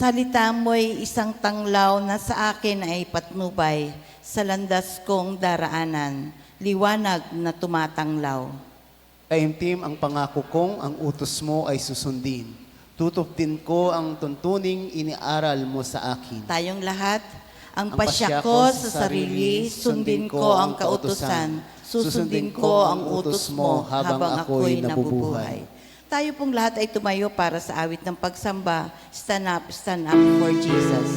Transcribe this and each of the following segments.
Salita mo'y isang tanglaw na sa akin ay patnubay, sa landas kong daraanan, liwanag na tumatanglaw. Taimtim ang pangako kong ang utos mo ay susundin. Tutuptin ko ang tuntuning iniaral mo sa akin. Tayong lahat, ang pasya ko sa sarili, sundin ko ang kautusan, susundin ko ang utos mo habang ako'y nabubuhay. Tayo pong lahat ay tumayo para sa awit ng pagsamba. Stand up for Jesus.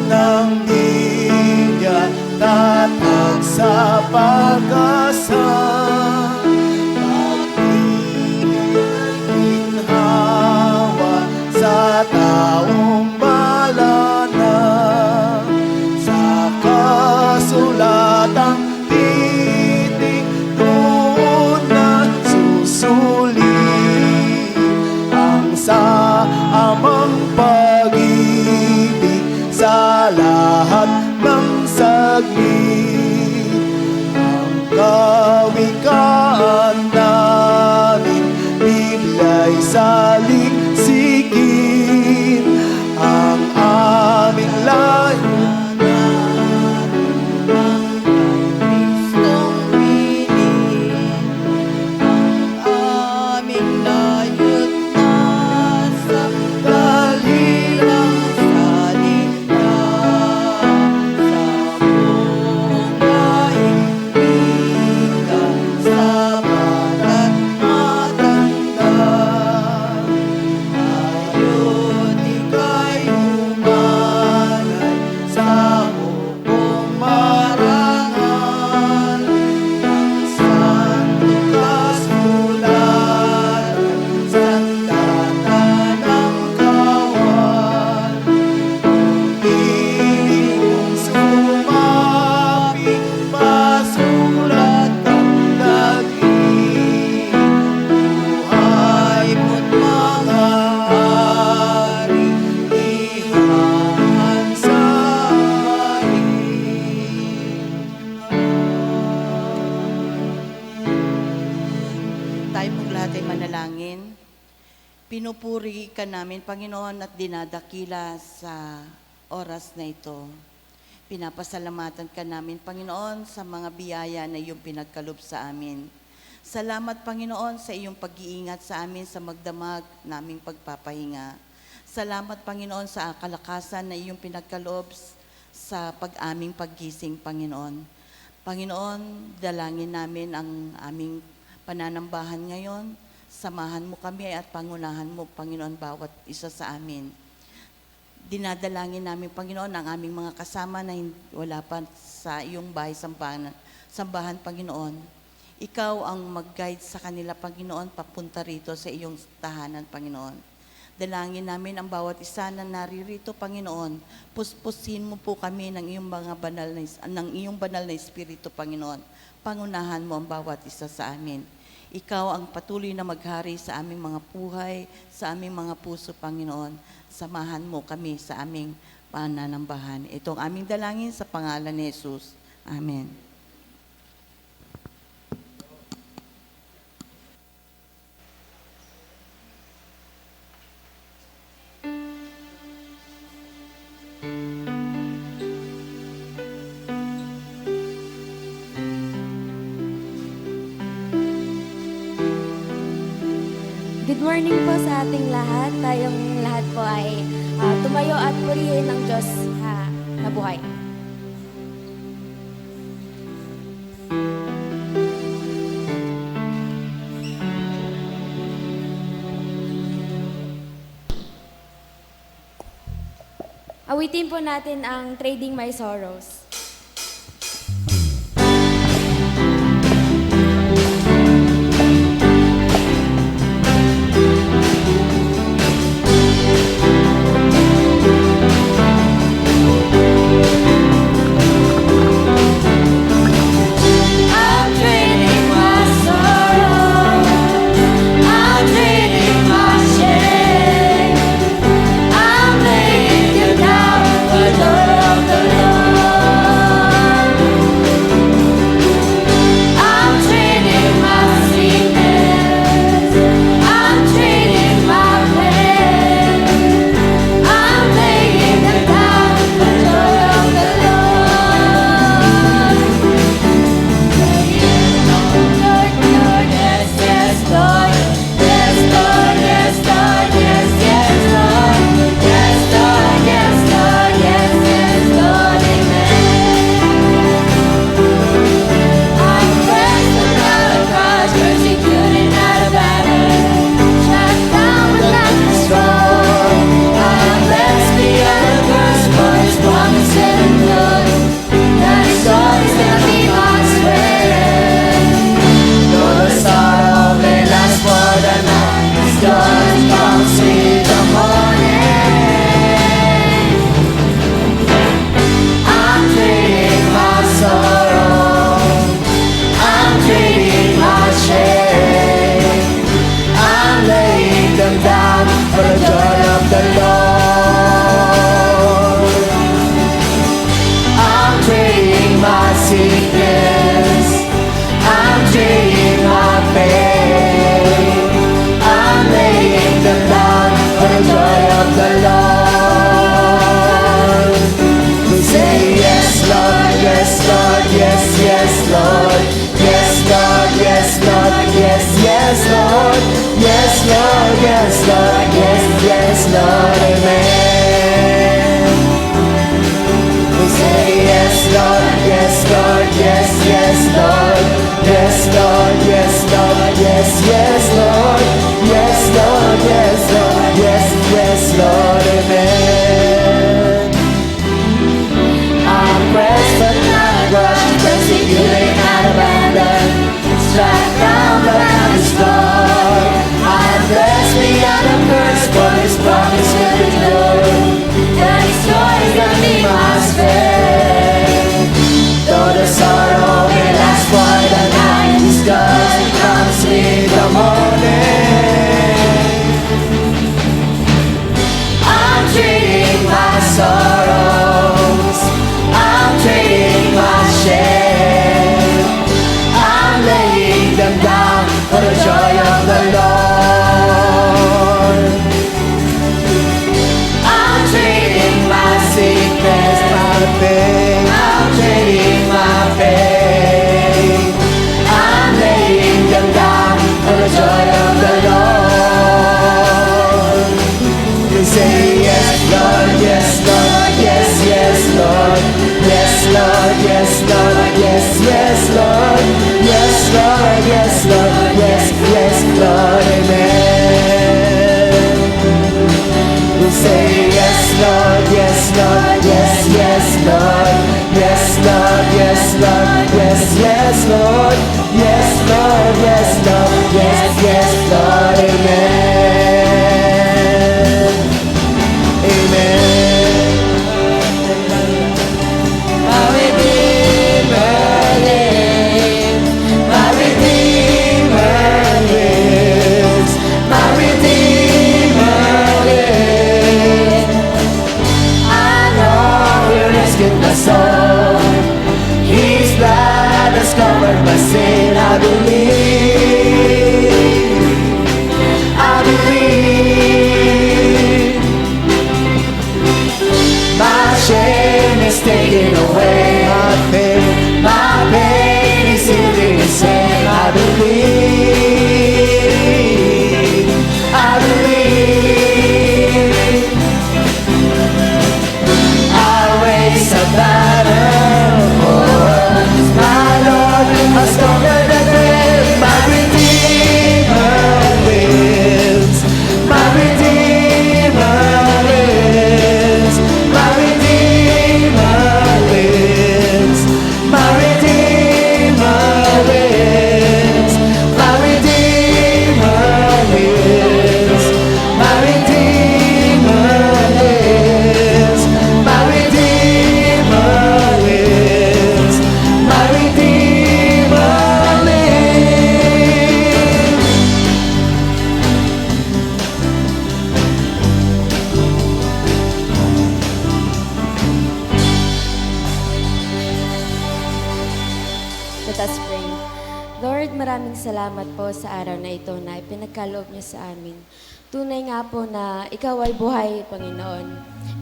Ng diya, tatag sa pag-asa, pag-iginhawa sa taong balana, sa kasulatang titik doon na susulit ang sa amang pag-ibig sa lahat ng saglit. Ang kawikaan namin biglay sa liksikin, ang aming layunan ang Kristong piling, ang aming layot na sa dahilang salita, sa buong kaibigan, sa bawat matanda. Ngayon ika'y humanay sa hukong marangal ng santong kasulatan, sandata ng kawan. Ibig kong sumapit, pasulat ang laging buhay mo't mga hari, tayo pong lahat ay manalangin. Pinupuri ka namin, Panginoon, at dinadakila sa oras na ito. Pinapasalamatan ka namin, Panginoon, sa mga biyaya na iyong pinagkalob sa amin. Salamat, Panginoon, sa iyong pag-iingat sa amin sa magdamag naming pagpapahinga. Salamat, Panginoon, sa kalakasan na iyong pinagkaloob sa pag-aming paggising, Panginoon. Panginoon, dalangin namin ang aming pananambahan ngayon. Samahan mo kami at pangunahan mo, Panginoon, bawat isa sa amin. Dinadalangin namin, Panginoon, ang aming mga kasama na wala pa sa iyong bahay sambahan, Panginoon. Ikaw ang mag-guide sa kanila, Panginoon, papunta rito sa iyong tahanan, Panginoon. Dalangin namin ang bawat isa na naririto, Panginoon. Puspusin mo po kami ng iyong banal na espiritu, Panginoon. Pangunahan mo ang bawat isa sa amin. Ikaw ang patuloy na maghari sa aming mga buhay, sa aming mga puso, Panginoon. Samahan mo kami sa aming pananambahan. Ito ang aming dalangin sa pangalan ni Jesus. Amen. Good morning po sa ating lahat. Tayong lahat po ay tumayo at purihin ng Diyos na buhay. Awitin po natin ang Trading My Sorrows. I'm laying you down for the Lord. yes, yes, Lord. Yes, Lord, yes, Lord. Yes, yes, Lord, amen. I'm pressed but not crushed, persecuted, not abandoned, struck down but not destroyed. I'm blessed beyond a curse, for His promise will endure, and His joy is gonna be my strength. Though the sorrow may last for the night, His joy comes with the morning. I'm trading my sorrows, I'm trading my shame, I'm laying them down for the joy of the Lord. I'm trading my sickness, my pain, I'm trading my pain, I'm laying them down for the joy of the Lord. You say yes, Lord, yes, Lord, yes, yes, Lord, yes, Lord, yes, Lord, yes, yes, Lord, yes, Lord, yes, Lord, yes, yes, Lord, amen. We say yes, Lord, yes, Lord, yes, yes, Lord, yes, Lord, yes, Lord, yes, yes, Lord, yes, Lord, yes, Lord, yes, yes, Lord, amen. Amen. My Redeemer lives, my Redeemer lives, my Redeemer lives. I know He rescued my soul, His blood has covered my sin. I believe, I believe. My shame is taken away, my pain is healed in His hand. I believe, I believe. I'll raise a banner, my Lord has conquered the grave. My Redeemer lives, my Redeemer lives, my Redeemer lives, my Redeemer lives, my Redeemer lives, my Redeemer lives, my Redeemer lives, my Redeemer lives. Let us pray. Lord, maraming salamat po sa araw na ito na ipinagkaloob niyo sa amin. Tunay nga po na Ikaw ay buhay, Panginoon.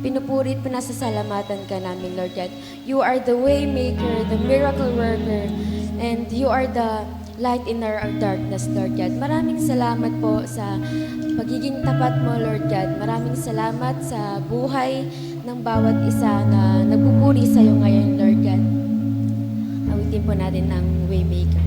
Pinupuri at pinasasalamatan ka namin, Lord God. You are the way maker, the miracle worker, and you are the light in our darkness, Lord God. Maraming salamat po sa pagiging tapat mo, Lord God. Maraming salamat sa buhay ng bawat isa na nagpupuri sa iyo ngayon, Lord God. Awitin po natin ang Waymaker.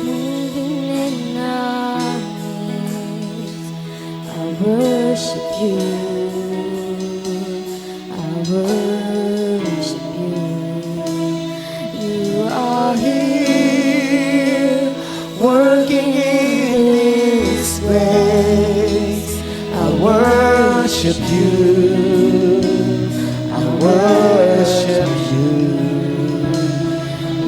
Moving in our midst, I worship you. I worship you. You are here, Working in this place, I worship you. I worship you.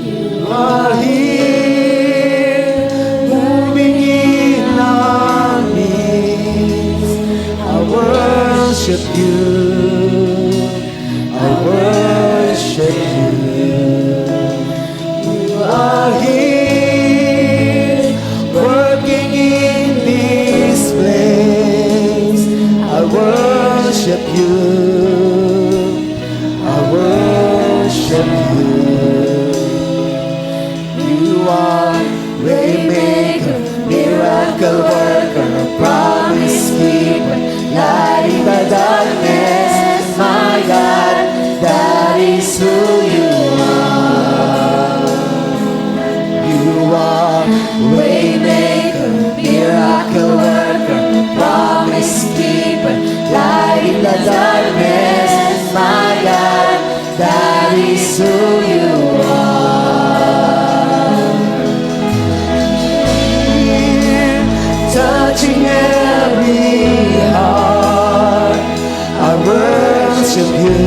You are here, moving in our midst. I worship you. I worship you. You are here, working in this place. I worship you. I worship you. You are waymaker, miracle worker, promise keeper, light in the darkness. My God, that is who you are. You are waymaker, miracle worker, promise keeper, light in the darkness. My God, that is who you are. Touching every heart, I worship you.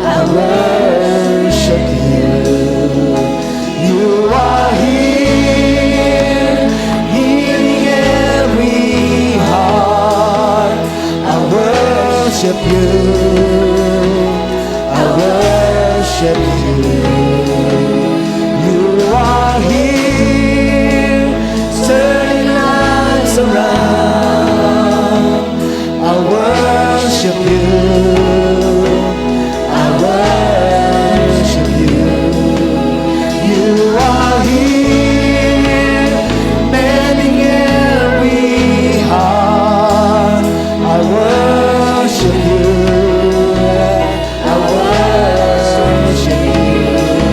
I worship you. You are here, healing every heart. I worship you. I worship you. You are here, turning lives around. I worship you. I worship you. You are here, mending every heart. I worship you. I worship you.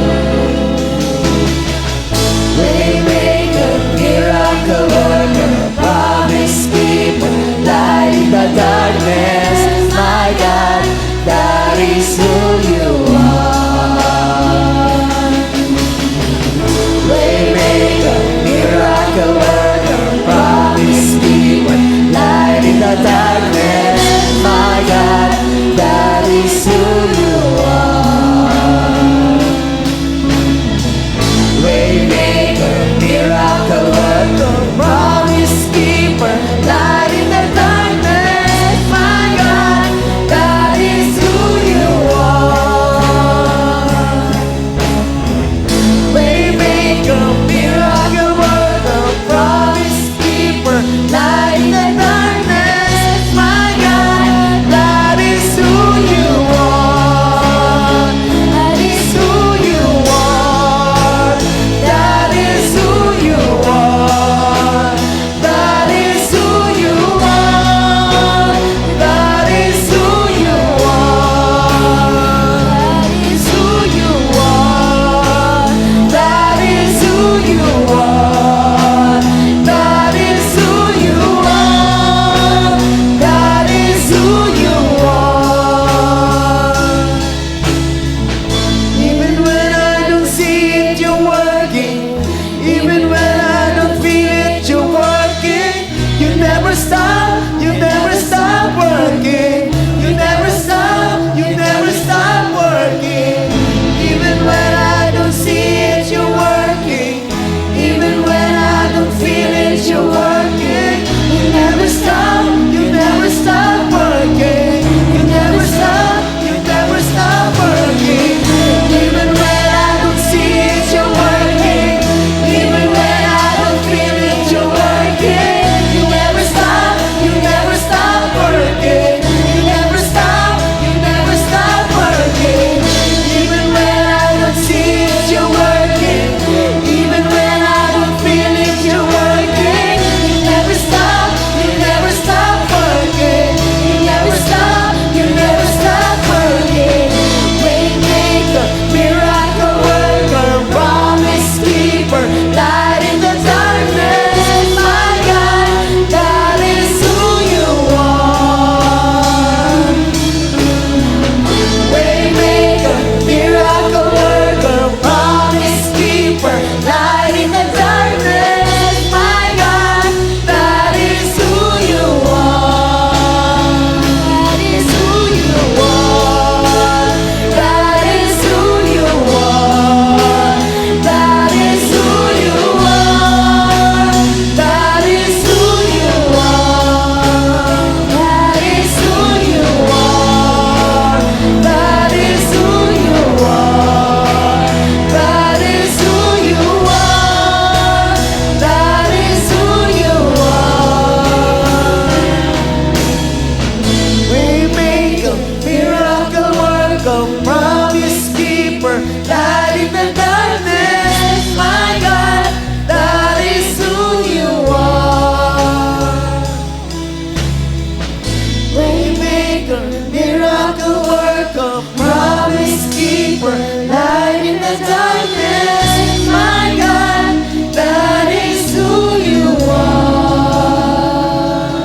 maker, miracle worker, promise keeper, light in the darkness, my God, that is who you are.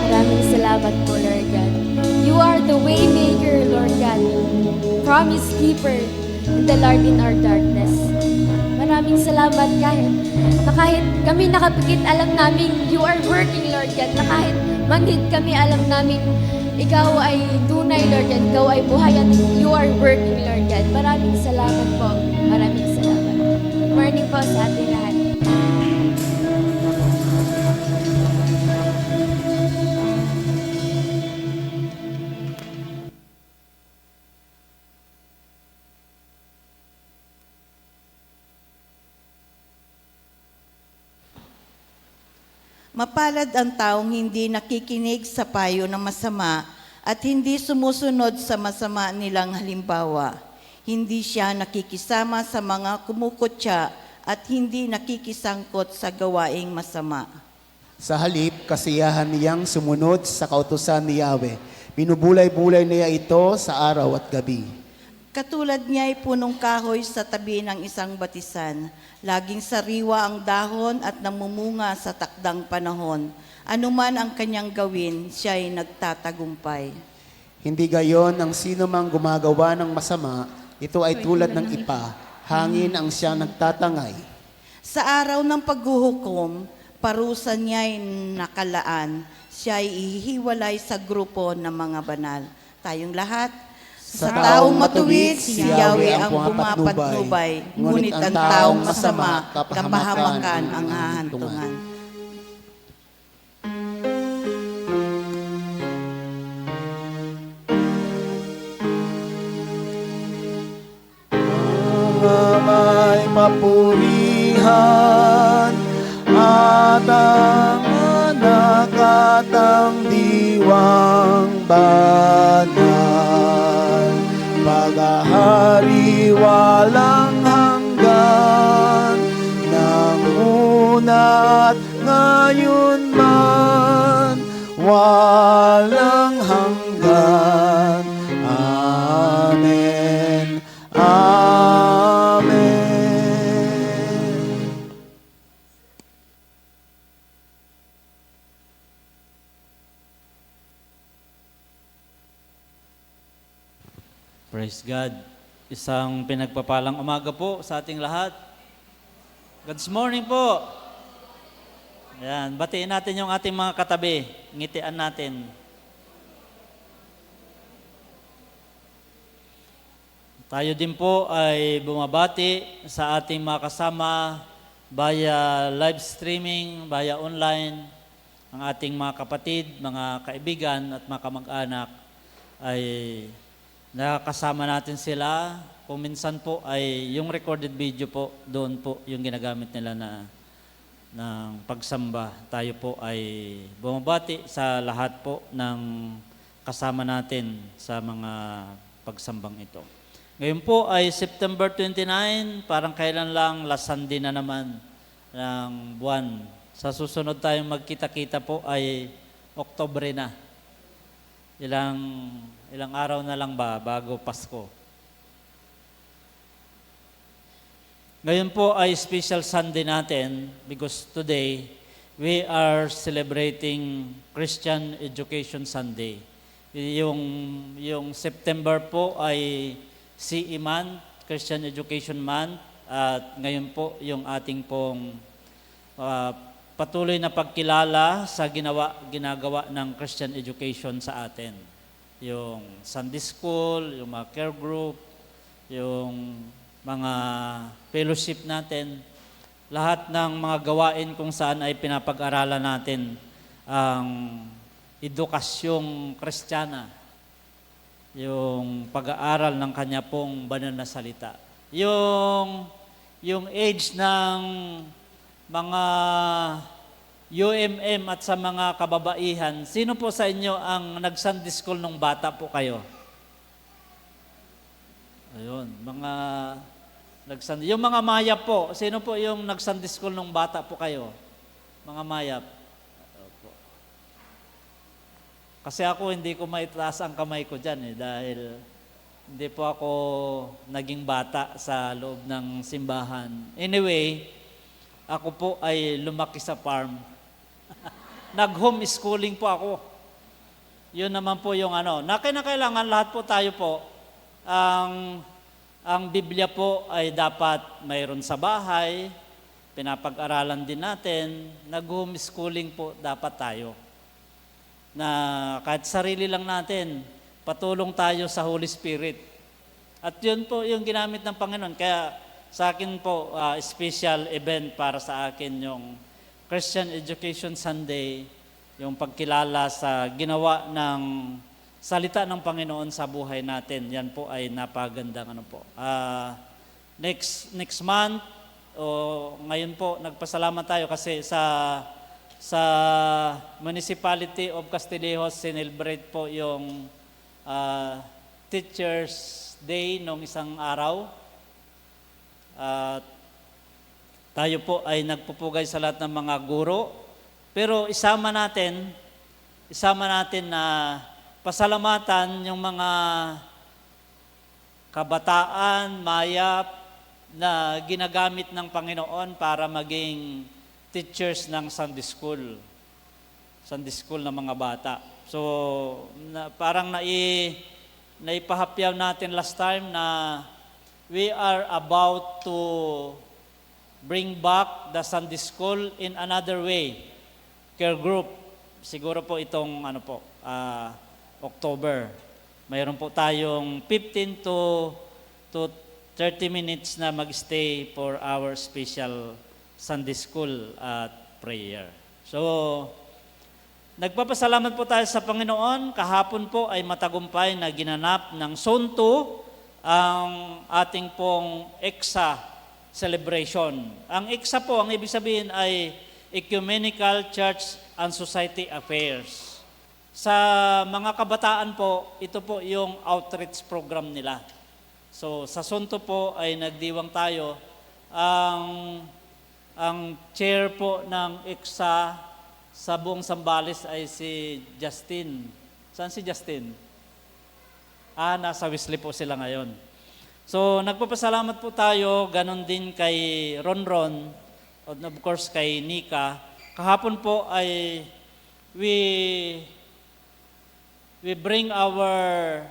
Maraming salamat po, Lord God. You are the way maker, Lord God. Promise keeper and the Lord in our darkness. Maraming salamat kahit kami nakapikit, alam namin you are working, Lord God. Na kahit manhid kami, alam namin ikaw ay tunay, Lord God. Ikaw ay buhay at you are working, Lord God. Maraming salamat po. Maraming salamat. Good morning po sa ating lahat. Mapalad ang taong hindi nakikinig sa payo ng masama at hindi sumusunod sa masama nilang halimbawa. Hindi siya nakikisama sa mga kumukutya at hindi nakikisangkot sa gawaing masama. Sa halip, kasiyahan niyang sumunod sa kautusan ni Yahweh. Binubulay-bulay niya ito sa araw at gabi. Katulad niya ay punong kahoy sa tabi ng isang batisan. Laging sariwa ang dahon at namumunga sa takdang panahon. Anuman ang kanyang gawin, siya ay nagtatagumpay. Hindi gayon ang sino mang gumagawa ng masama, ito ay tulad ng ipa, hangin ang siyang nagtatangay. Sa araw ng paghuhukom, parusa niya ay nakalaan. Siya ay ihiwalay sa grupo ng mga banal. Tayong lahat, sa taong matuwid, si Yahweh ang pumapatnubay, ngunit ang taong masama, kapahamakan ang hahantungan. Mga may papurihan at ang anak at ang diwang banal. Paghahari walang hanggan, nang una at ngayon man, walang hanggan. Amen. Amen. Praise God. Isang pinagpapalang umaga po sa ating lahat. God's morning po. Yan, batiin natin yung ating mga katabi. Ngitian natin. Tayo din po ay bumabati sa ating mga kasama via live streaming, via online. Ang ating mga kapatid, mga kaibigan at mga kamag-anak ay nakasama natin sila. Kung minsan po ay yung recorded video po, doon po yung ginagamit nila ng pagsamba. Tayo po ay bumabati sa lahat po ng kasama natin sa mga pagsambang ito. Ngayon po ay September 29, parang kailan lang, last Sunday na naman ng buwan. Sa susunod tayong magkita-kita po ay Oktobre na. Ilang araw na lang ba bago Pasko. Ngayon po ay special Sunday natin because today we are celebrating Christian Education Sunday. Yung September po ay CE Month, Christian Education Month, at ngayon po yung ating pong patuloy na pagkilala sa ginagawa ng Christian education sa atin. Yung Sunday School, yung mga care group, yung mga fellowship natin, lahat ng mga gawain kung saan ay pinapag-aralan natin ang edukasyong Kristiyana, yung pag-aaral ng kanya pong banal na salita. Yung age ng mga UMM at sa mga kababaihan, sino po sa inyo ang nag-Sunday school nung bata po kayo? Ayun, mga nag-Sunday. Yung mga mayap po, sino po yung nag-Sunday school nung bata po kayo? Mga mayap. Opo. Kasi ako hindi ko maitaas ang kamay ko dyan dahil hindi po ako naging bata sa loob ng simbahan. Anyway, ako po ay lumaki sa farm. Nag-homeschooling po ako. Yun naman po yung na kinakailangan lahat po tayo po, ang Biblia po ay dapat mayroon sa bahay, pinapag-aralan din natin, nag-homeschooling po dapat tayo. Na kahit sarili lang natin, patulong tayo sa Holy Spirit. At yun po yung ginamit ng Panginoon. Kaya sa akin po, special event para sa akin yung Christian Education Sunday, yung pagkilala sa ginawa ng salita ng Panginoon sa buhay natin. Yan po ay napagandang po. Next month, ngayon po, nagpasalamat tayo kasi sa Municipality of Castillejos, sinelebrate po yung Teachers Day nung isang araw. Tayo po ay nagpupugay sa lahat ng mga guro. Pero isama natin na pasalamatan yung mga kabataan, mayap, na ginagamit ng Panginoon para maging teachers ng Sunday School ng mga bata. So, parang naipahapyaw natin last time na we are about to bring back the Sunday School in another way. Care group. Siguro po itong October. Mayroon po tayong 15 to 30 minutes na mag-stay for our special Sunday School at prayer. So, nagpapasalamat po tayo sa Panginoon. Kahapon po ay matagumpay na ginanap ng Zone 2 ang ating pong EXA celebration. Ang EXA po, ang ibig sabihin ay Ecumenical Church and Society Affairs. Sa mga kabataan po, ito po yung outreach program nila. So, sa Zone 2 po ay nagdiwang tayo. Ang chair po ng EXA sa buong Zambales ay si Justin. Saan si Justin? Nasa Wesley po sila ngayon. So, nagpapasalamat po tayo, ganon din kay Ronron, and of course kay Nika. Kahapon po ay we bring our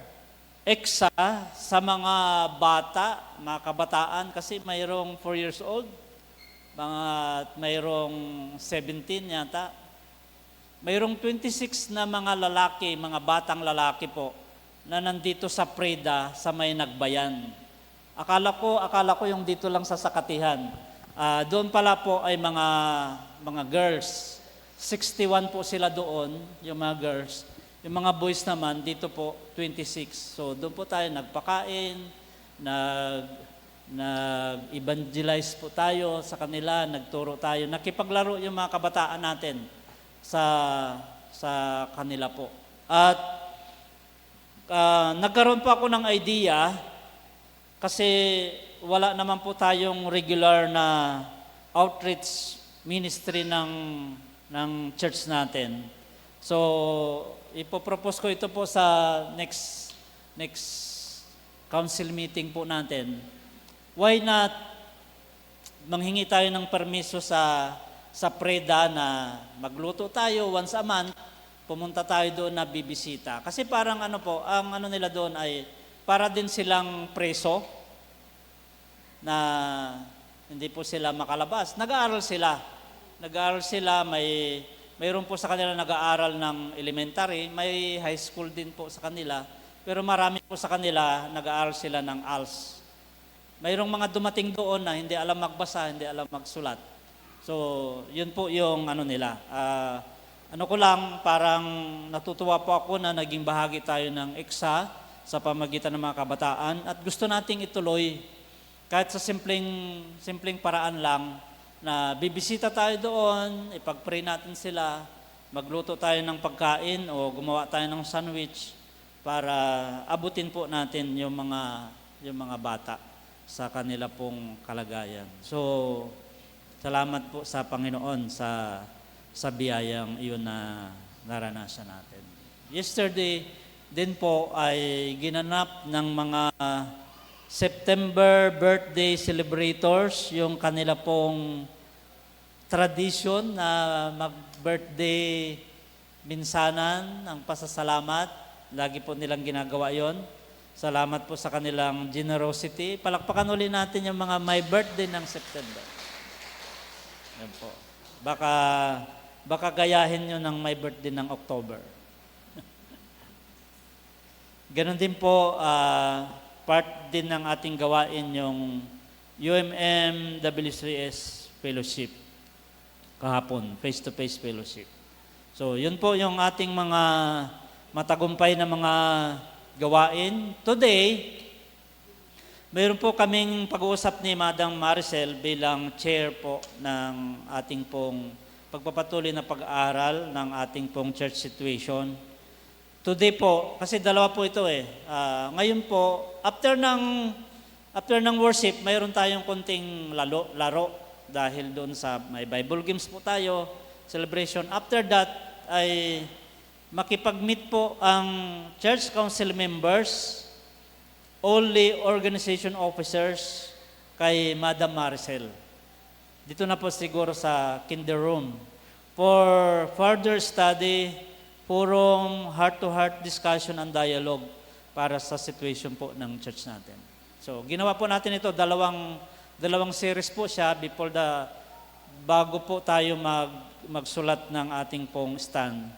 EXA sa mga bata, mga kabataan, kasi mayroong 4 years old, mayroong 17 yata. Mayroong 26 na mga lalaki, mga batang lalaki po, na nandito sa Preda, sa may Nagbayan. Akala ko yung dito lang sa Sakatihan. Doon pala po ay mga girls. 61 po sila doon, yung mga girls. Yung mga boys naman, dito po, 26. So, doon po tayo nagpakain, nag-evangelize po tayo sa kanila, nagturo tayo, nakipaglaro yung mga kabataan natin sa kanila po. At nagkaroon po ako ng idea, kasi wala naman po tayong regular na outreach ministry ng church natin. So, ipopropose ko ito po sa next council meeting po natin. Why not manghingi tayo ng permiso sa Preda na magluto tayo once a month, pumunta tayo doon na bibisita. Kasi parang ang nila doon ay para din silang preso na hindi po sila makalabas. Nag-aaral sila, mayroon po sa kanila nag-aaral ng elementary, may high school din po sa kanila, pero marami po sa kanila nag-aaral sila ng ALS. Mayroong mga dumating doon na hindi alam magbasa, hindi alam magsulat. So, yun po yung nila. Parang natutuwa po ako na naging bahagi tayo ng EXA sa pamagitan ng mga kabataan at gusto nating ituloy kahit sa simpleng paraan lang na bibisita tayo doon, ipag-pray natin sila, magluto tayo ng pagkain o gumawa tayo ng sandwich para abutin po natin yung mga bata sa kanila pong kalagayan. So, salamat po sa Panginoon sa biyayang iyon na naranasan natin. yesterday din po ay ginanap ng mga September birthday celebrators yung kanila pong tradition na mag-birthday minsanan ng pasasalamat. Lagi po nilang ginagawa yon. Salamat po sa kanilang generosity. Palakpakan ulit natin yung mga may birthday ng September. Yan po. Baka gayahin nyo ng may birthday ng October. Ganon din po, part din ng ating gawain yung UMM W3S Fellowship kahapon, face-to-face fellowship. So, yun po yung ating mga matagumpay na mga gawain. Today, mayroon po kaming pag-uusap ni Madam Maricel bilang chair po ng ating pong pagpapatuloy na pag-aaral ng ating pong church situation. Today po, kasi dalawa po ito ngayon po, after ng worship, mayroon tayong konting laro dahil doon sa may Bible games po tayo, celebration. After that, ay makipag-meet po ang church council members, only organization officers, kay Madam Maricel. Dito na po siguro sa kinder room. For further study, purong heart-to-heart discussion and dialogue para sa situation po ng church natin. So, ginawa po natin ito, dalawang series po siya bago po tayo magsulat ng ating pong stand.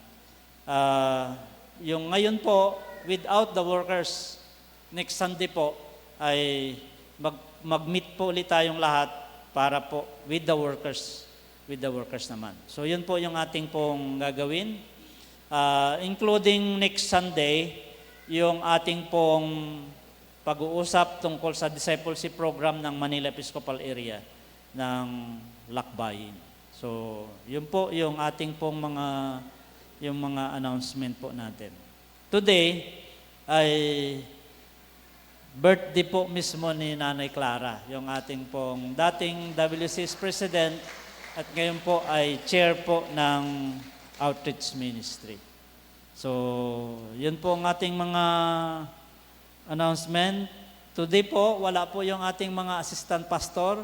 Yung ngayon po, without the workers, next Sunday po, ay mag-meet po ulit tayong lahat para po with the workers naman. So, yun po yung ating pong gagawin. Including next Sunday, yung ating pong pag-uusap tungkol sa discipleship program ng Manila Episcopal Area ng Lakbayin. So, yun po yung ating pong mga announcement po natin. Today ay birthday po mismo ni Nanay Clara, yung ating pong dating WCS President at ngayon po ay chair po ng Outreach Ministry. So, yun po ang ating mga announcement. Today po, wala po yung ating mga assistant pastor,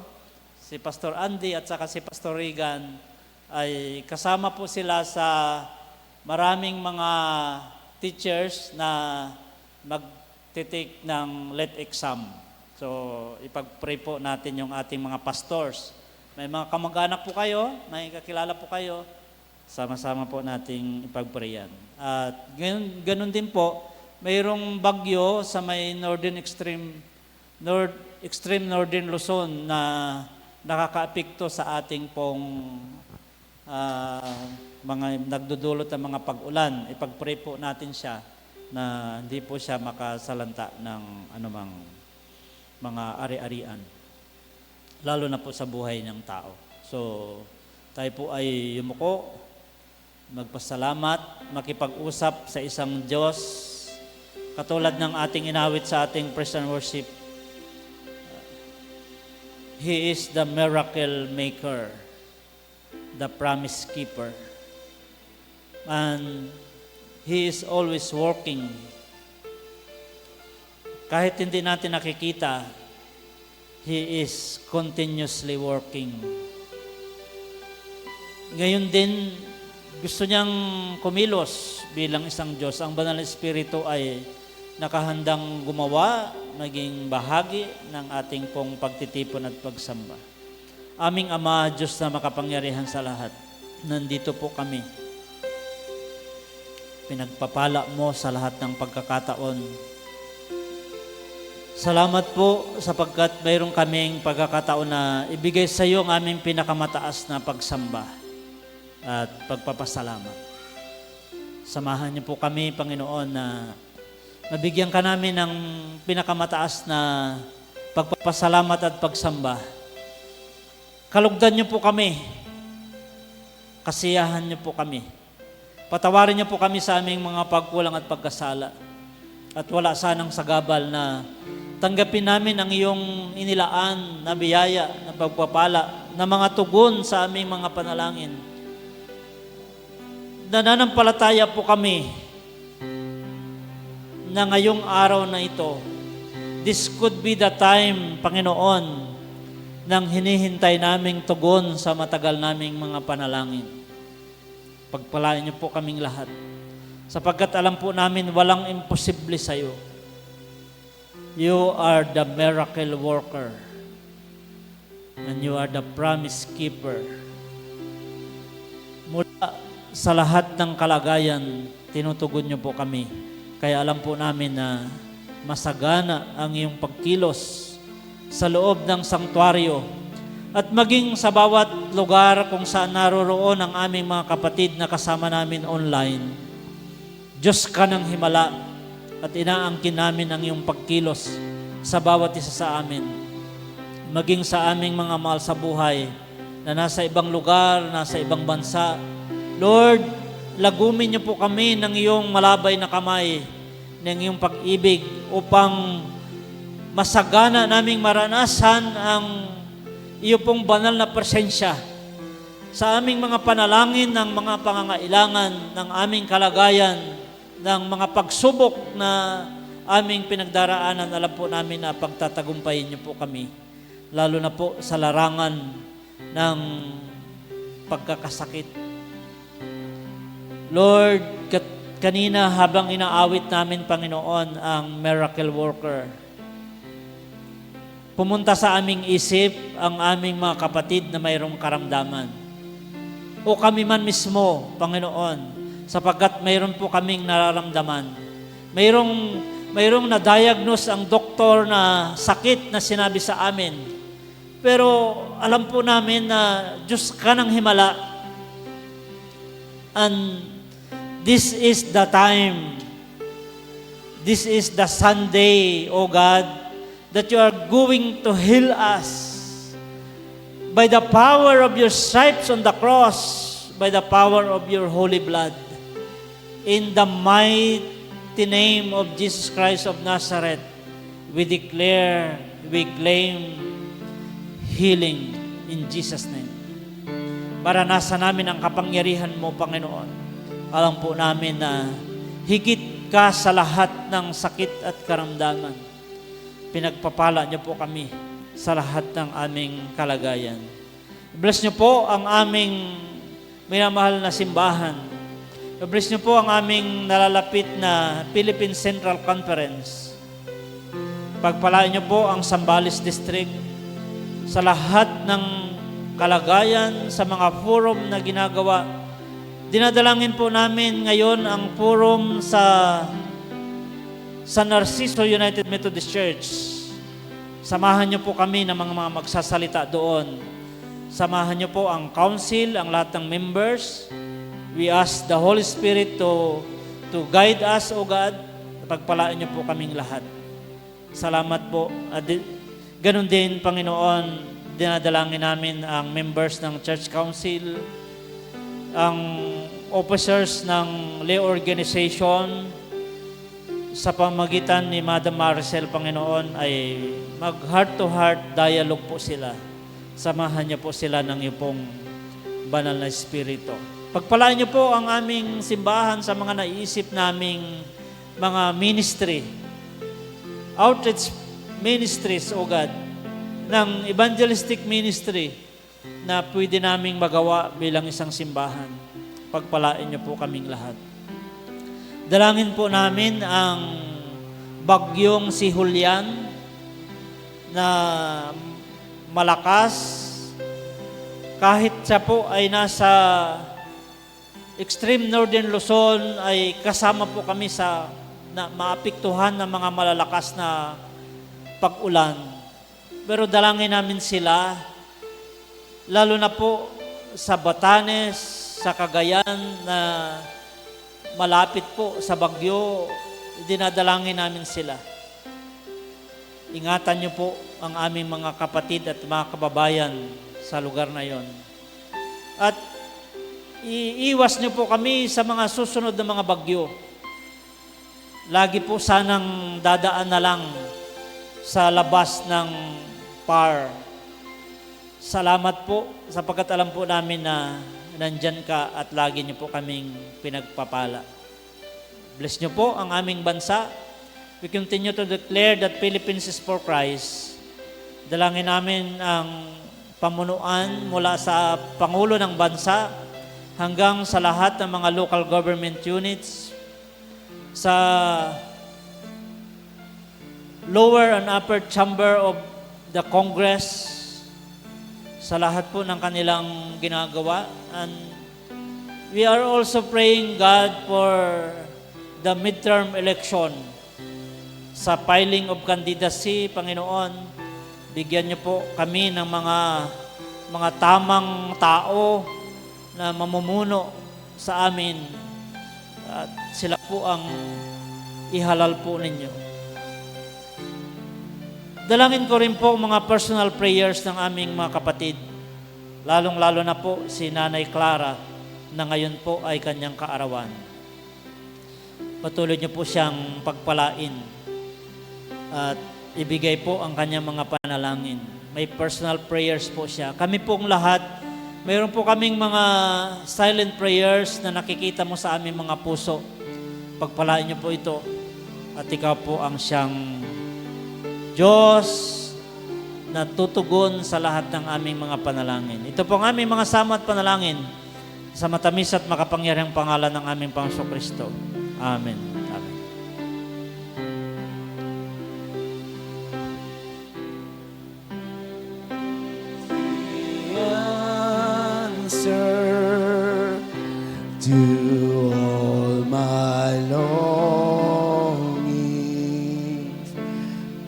si Pastor Andy at saka si Pastor Regan, ay kasama po sila sa maraming mga teachers na magtitake ng LET exam. So, ipag-pray po natin yung ating mga pastors. May mga kamag-anak po kayo, may kakilala po kayo, sama-sama po nating ipag-prayan. At ganun din po, mayroong bagyo sa may extreme northern Luzon na nakakaapekto sa ating pong mga nagdudulot ng mga pag-ulan. Ipag-pray po natin siya na hindi po siya makasalanta ng anumang mga ari-arian, lalo na po sa buhay ng tao. So, tayo po ay yumuko, magpasalamat, makipag-usap sa isang Diyos, katulad ng ating inawit sa ating praise and worship. He is the miracle maker, the promise keeper, and He is always working. Kahit hindi natin nakikita, He is continuously working. Ngayon din, gusto niyang kumilos bilang isang Diyos. Ang Banal na Espiritu ay nakahandang gumawa, maging bahagi ng ating pong pagtitipon at pagsamba. Aming Ama, Diyos na makapangyarihan sa lahat, nandito po kami. Pinagpapala mo sa lahat ng pagkakataon. Salamat po sapagkat mayroon kaming pagkakataon na ibigay sa iyo ang aming pinakamataas na pagsamba at pagpapasalamat. Samahan niyo po kami, Panginoon, na mabigyan ka namin ng pinakamataas na pagpapasalamat at pagsamba. Kalugdan niyo po kami. Kasiyahan niyo po kami. Patawarin niyo po kami sa aming mga pagkulang at pagkasala. At wala sanang sagabal na tanggapin namin ang iyong inilaan na biyaya, na pagpapala, na mga tugon sa aming mga panalangin. Nananampalataya po kami na ngayong araw na ito, this could be the time, Panginoon, nang hinihintay naming tugon sa matagal naming mga panalangin. Pagpalain niyo po kaming lahat. Sapagkat alam po namin walang imposible sa iyo. You are the miracle worker. And you are the promise keeper. Mula sa lahat ng kalagayan, tinutugon niyo po kami. Kaya alam po namin na masagana ang iyong pagkilos sa loob ng sanktuaryo at maging sa bawat lugar kung saan naroroon ang aming mga kapatid na kasama namin online. Diyos ka ng himala at inaangkin namin ang iyong pagkilos sa bawat isa sa amin. Maging sa aming mga mahal sa buhay na nasa ibang lugar, nasa ibang bansa. Lord, lagumin niyo po kami ng iyong malabay na kamay, ng iyong pag-ibig upang masagana naming maranasan ang iyo pong banal na presensya sa aming mga panalangin ng mga pangangailangan ng aming kalagayan, ng mga pagsubok na aming pinagdaraanan. Alam po namin na pagtatagumpayin niyo po kami, lalo na po sa larangan ng pagkakasakit. Lord, kanina habang inaawit namin, Panginoon, ang miracle worker, pumunta sa aming isip ang aming mga kapatid na mayroong karamdaman. O kami man mismo, Panginoon, sapagkat mayroon po kaming nararamdaman. Mayroong na-diagnose ang doktor na sakit na sinabi sa amin. Pero alam po namin na Diyos ka ng himala. And this is the time, this is the Sunday, O God, that you are going to heal us by the power of your stripes on the cross, by the power of your holy blood. In the mighty name of Jesus Christ of Nazareth, we declare, we claim healing in Jesus' name. Maranasan namin ang kapangyarihan mo, Panginoon. Alam po namin na higit ka sa lahat ng sakit at karamdaman. Pinagpapala niyo po kami sa lahat ng aming kalagayan. Bless niyo po ang aming minamahal na simbahan. Bless niyo po ang aming nalalapit na Philippine Central Conference. Pagpalain niyo po ang Zambales District sa lahat ng kalagayan, sa mga forum na ginagawa. Dinadalangin po namin ngayon ang forum sa San Narciso United Methodist Church. Samahan niyo po kami ng mga magsasalita doon. Samahan niyo po ang council, ang lahat ng members. We ask the Holy Spirit to guide us, O God. Pagpalaan niyo po kaming lahat. Salamat po. Ganon din, Panginoon, dinadalangin namin ang members ng Church Council, ang officers ng lay organization, sa pamagitan ni Madam Maricel, Panginoon, ay mag-heart-to-heart dialogue po sila. Samahan niyo po sila ng iyong pong banal na Espiritu. Pagpalaan niyo po ang aming simbahan sa mga naiisip naming mga ministry, outreach ministries, O God, ng evangelistic ministry na pwede naming magawa bilang isang simbahan. Pagpalain niyo po kaming lahat. Dalangin po namin ang bagyong si Julian na malakas, kahit siya po ay nasa extreme northern Luzon, ay kasama po kami sa na maapektuhan ng mga malalakas na pag-ulan. Pero dalangin namin sila, lalo na po sa Batanes, sa Cagayan na malapit po sa bagyo, dinadalangin namin sila. Ingatan niyo po ang aming mga kapatid at mga kababayan sa lugar na yon. At iiwas niyo po kami sa mga susunod na mga bagyo. Lagi po sanang dadaan na lang sa labas ng PAR. Salamat po sapagkat alam po namin na nandyan ka at lagi niyo po kaming pinagpapala. Bless niyo po ang aming bansa. we continue to declare that Philippines is for Christ. Dalangin namin ang pamunuan mula sa Pangulo ng Bansa hanggang sa lahat ng mga local government units, sa lower and upper chamber of the Congress, sa lahat po ng kanilang ginagawa. And we are also praying, God, for the midterm election. Sa filing of candidacy, Panginoon, bigyan niyo po kami ng mga tamang tao na mamumuno sa amin at sila po ang ihalal po ninyo. Dalangin ko rin po mga personal prayers ng aming mga kapatid, lalong-lalo na po si Nanay Clara na ngayon po ay kanyang kaarawan. Patuloy niyo po siyang pagpalain at ibigay po ang kanyang mga panalangin. May personal prayers po siya. Kami pong lahat, mayroon po kaming mga silent prayers na nakikita mo sa aming mga puso. Pagpalain niyo po ito at ikaw po ang siyang Diyos na tutugon sa lahat ng aming mga panalangin. Ito po ang aming mga sama at panalangin sa matamis at makapangyarihang pangalan ng aming Panginoong Kristo. Amen. Amen. Answer to all my longings.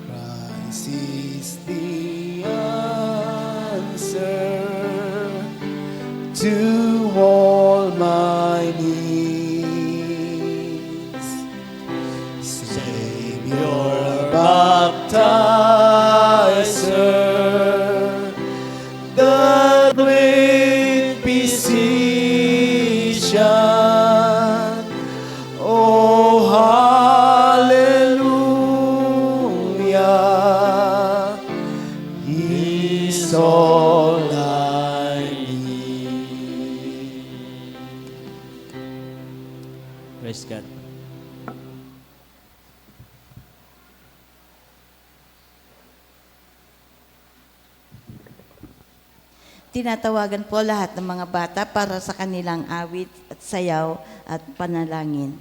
Christ is the answer to all my needs. Savior, baptizer, the great physician. Oh, hallelujah, He's all I need. Praise God. Tinatawagan po lahat ng mga bata para sa kanilang awit at sayaw at panalangin.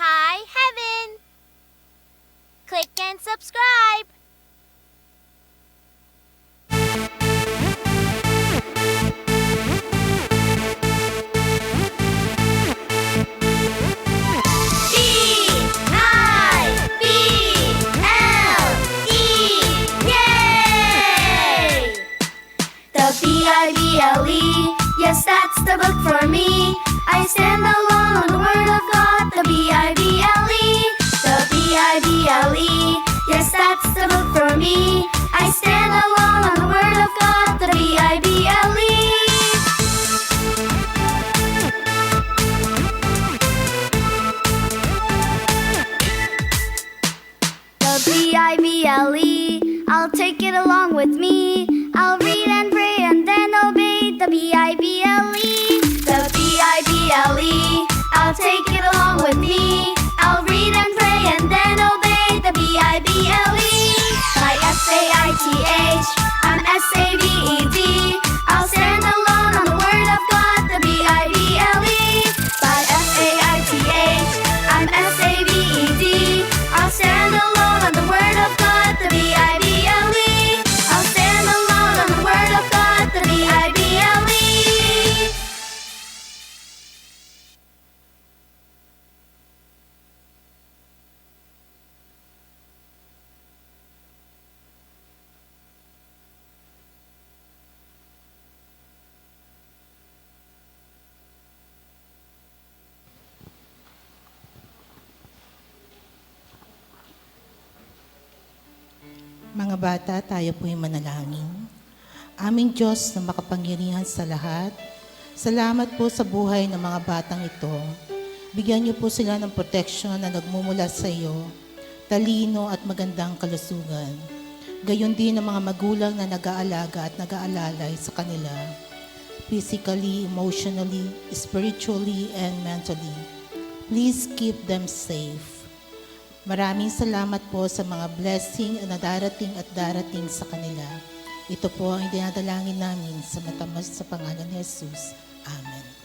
Hi, Heaven! Click and subscribe! Yay! The Bible, yes, that's the book for me. I stand alone on the Word of God, the Bible. The Bible, yes, that's the book for me. I stand alone on the Word of God, the Bible. The Bible, I'll take it along with me. I'll read and pray and then obey the Bible. The Bible, I'll take it along with me. I'll read and pray and then obey the Bible. My Mga bata, tayo po'y manalangin. Aming Diyos na makapangyarihan sa lahat, salamat po sa buhay ng mga batang ito. Bigyan niyo po sila ng proteksyon na nagmumula sa iyo, talino at magandang kalusugan. Gayon din ang mga magulang na nag-aalaga at nag-aalalay sa kanila, physically, emotionally, spiritually, and mentally. Please keep them safe. Maraming salamat po sa mga blessing na darating sa kanila. Ito po ang dinadalangin namin sa matamas sa pangalan ni Jesus. Amen.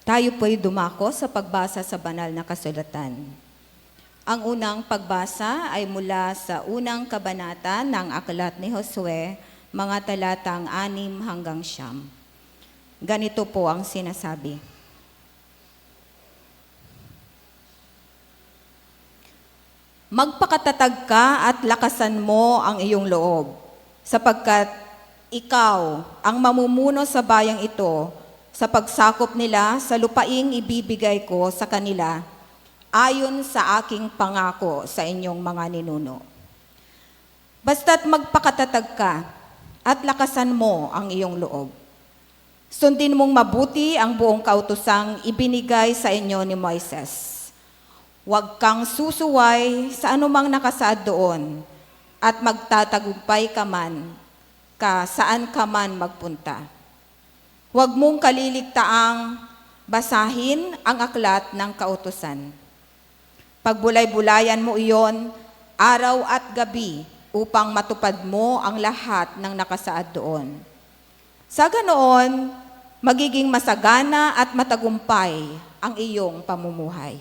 Tayo po'y dumako sa pagbasa sa banal na kasulatan. Ang unang pagbasa ay mula sa unang kabanata ng aklat ni Josue, mga talatang 6 hanggang 9. Ganito po ang sinasabi. Magpakatatag ka at lakasan mo ang iyong loob, sapagkat ikaw ang mamumuno sa bayang ito sa pagsakop nila sa lupaing ibibigay ko sa kanila ayon sa aking pangako sa inyong mga ninuno. Basta't magpakatatag ka at lakasan mo ang iyong loob. Sundin mong mabuti ang buong kautosang ibinigay sa inyo ni Moises. Huwag kang susuway sa anumang nakasaad doon at magtatagumpay ka man saan ka man magpunta. Huwag mong kaliligtaang basahin ang aklat ng kautusan. Pagbulay-bulayan mo iyon araw at gabi upang matupad mo ang lahat ng nakasaad doon. Sa ganoon, magiging masagana at matagumpay ang iyong pamumuhay.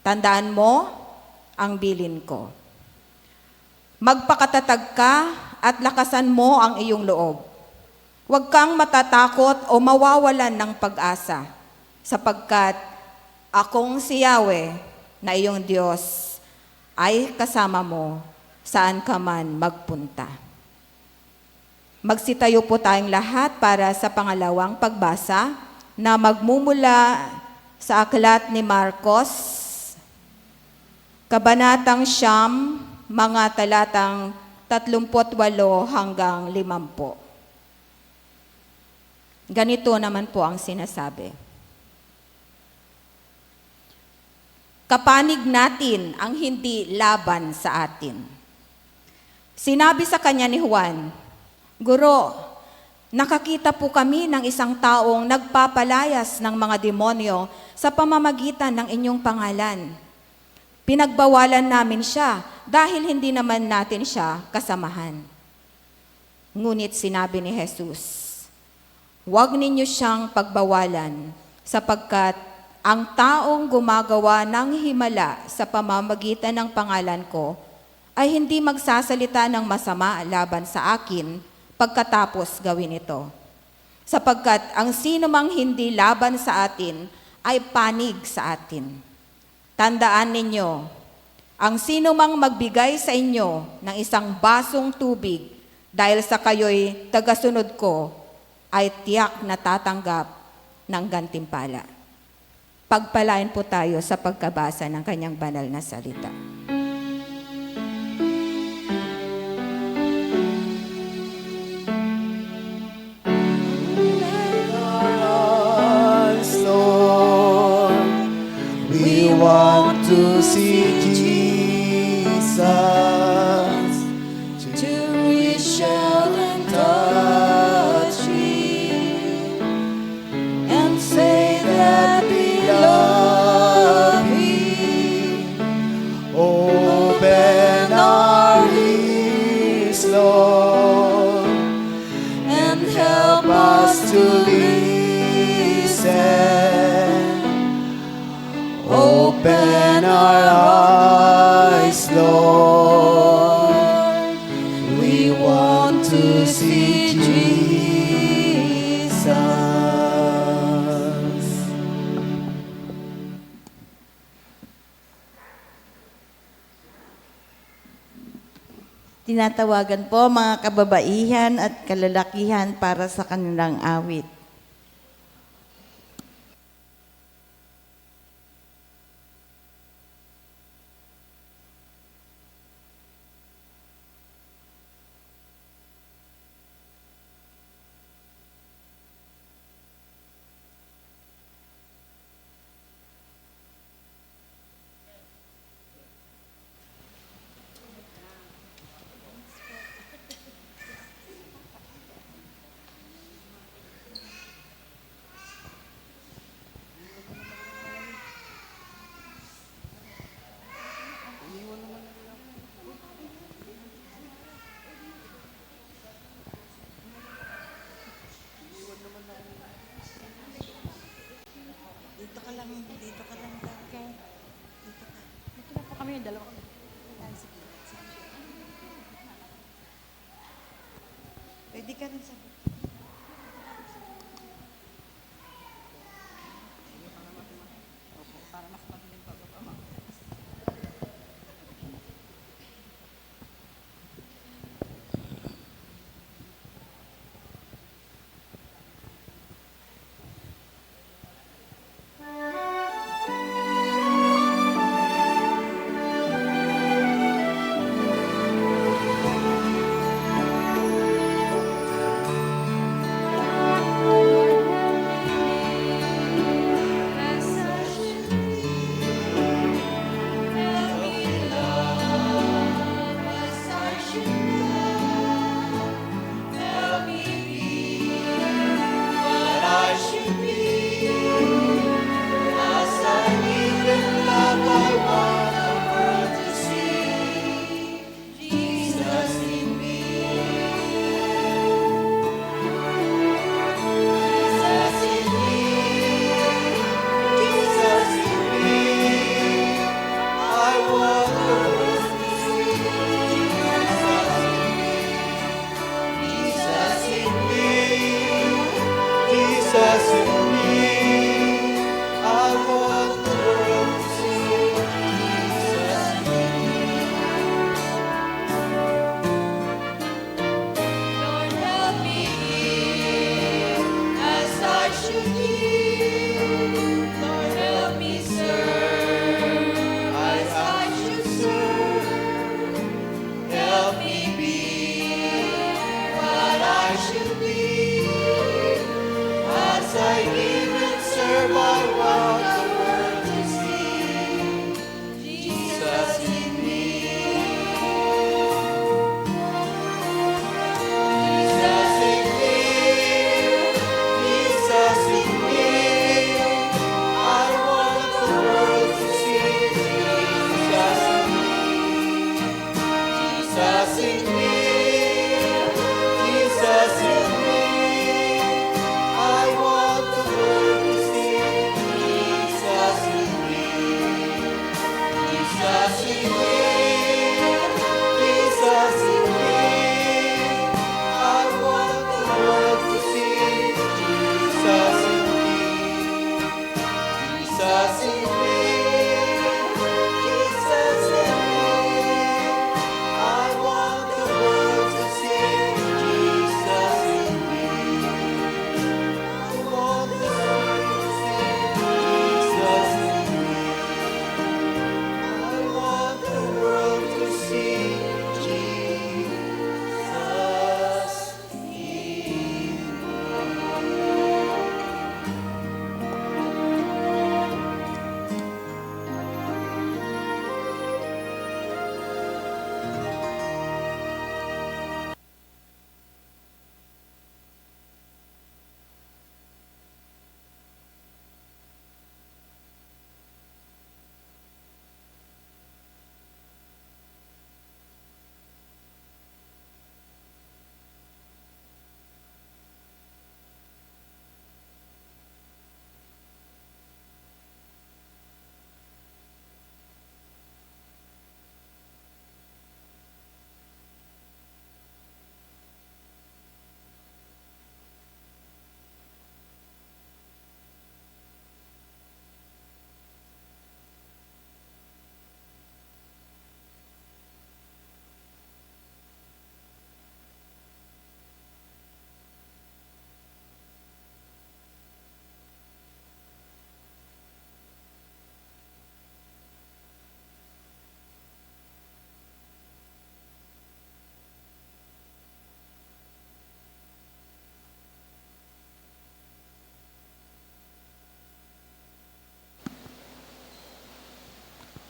Tandaan mo ang bilin ko. Magpakatatag ka at lakasan mo ang iyong loob. Huwag kang matatakot o mawawalan ng pag-asa, sapagkat akong si Yahweh na iyong Diyos ay kasama mo saan ka man magpunta. Magsitayo po tayong lahat para sa pangalawang pagbasa na magmumula sa aklat ni Marcos, kabanatang 9, mga talatang 38 hanggang 50. Ganito naman po ang sinasabi. Kapanig natin ang hindi laban sa atin. Sinabi sa kanya ni Juan, Guro, nakakita po kami ng isang taong nagpapalayas ng mga demonyo sa pamamagitan ng inyong pangalan. Pinagbawalan namin siya dahil hindi naman natin siya kasamahan. Ngunit sinabi ni Jesus, huwag ninyo siyang pagbawalan, sapagkat ang taong gumagawa ng himala sa pamamagitan ng pangalan ko ay hindi magsasalita ng masama laban sa akin pagkatapos gawin ito. Sapagkat ang sino mang hindi laban sa atin ay panig sa atin. Tandaan ninyo, ang sino mang magbigay sa inyo ng isang basong tubig dahil sa kayo'y tagasunod ko, ay tiyak na tatanggap ng gantimpala. Pagpalain po tayo sa pagkabasa ng kanyang banal na salita. We want to see Jesus, to reach out and touch Him, and say that we love Him. Open our ears, Lord, and help us to listen. Open our eyes, Lord. We want to see Jesus. Tinatawagan po mga kababaihan at kalalakihan para sa kanilang awit. Dito ka lang, okay? Dito na po kami, dalawa kami. Pwede ka rin sa... I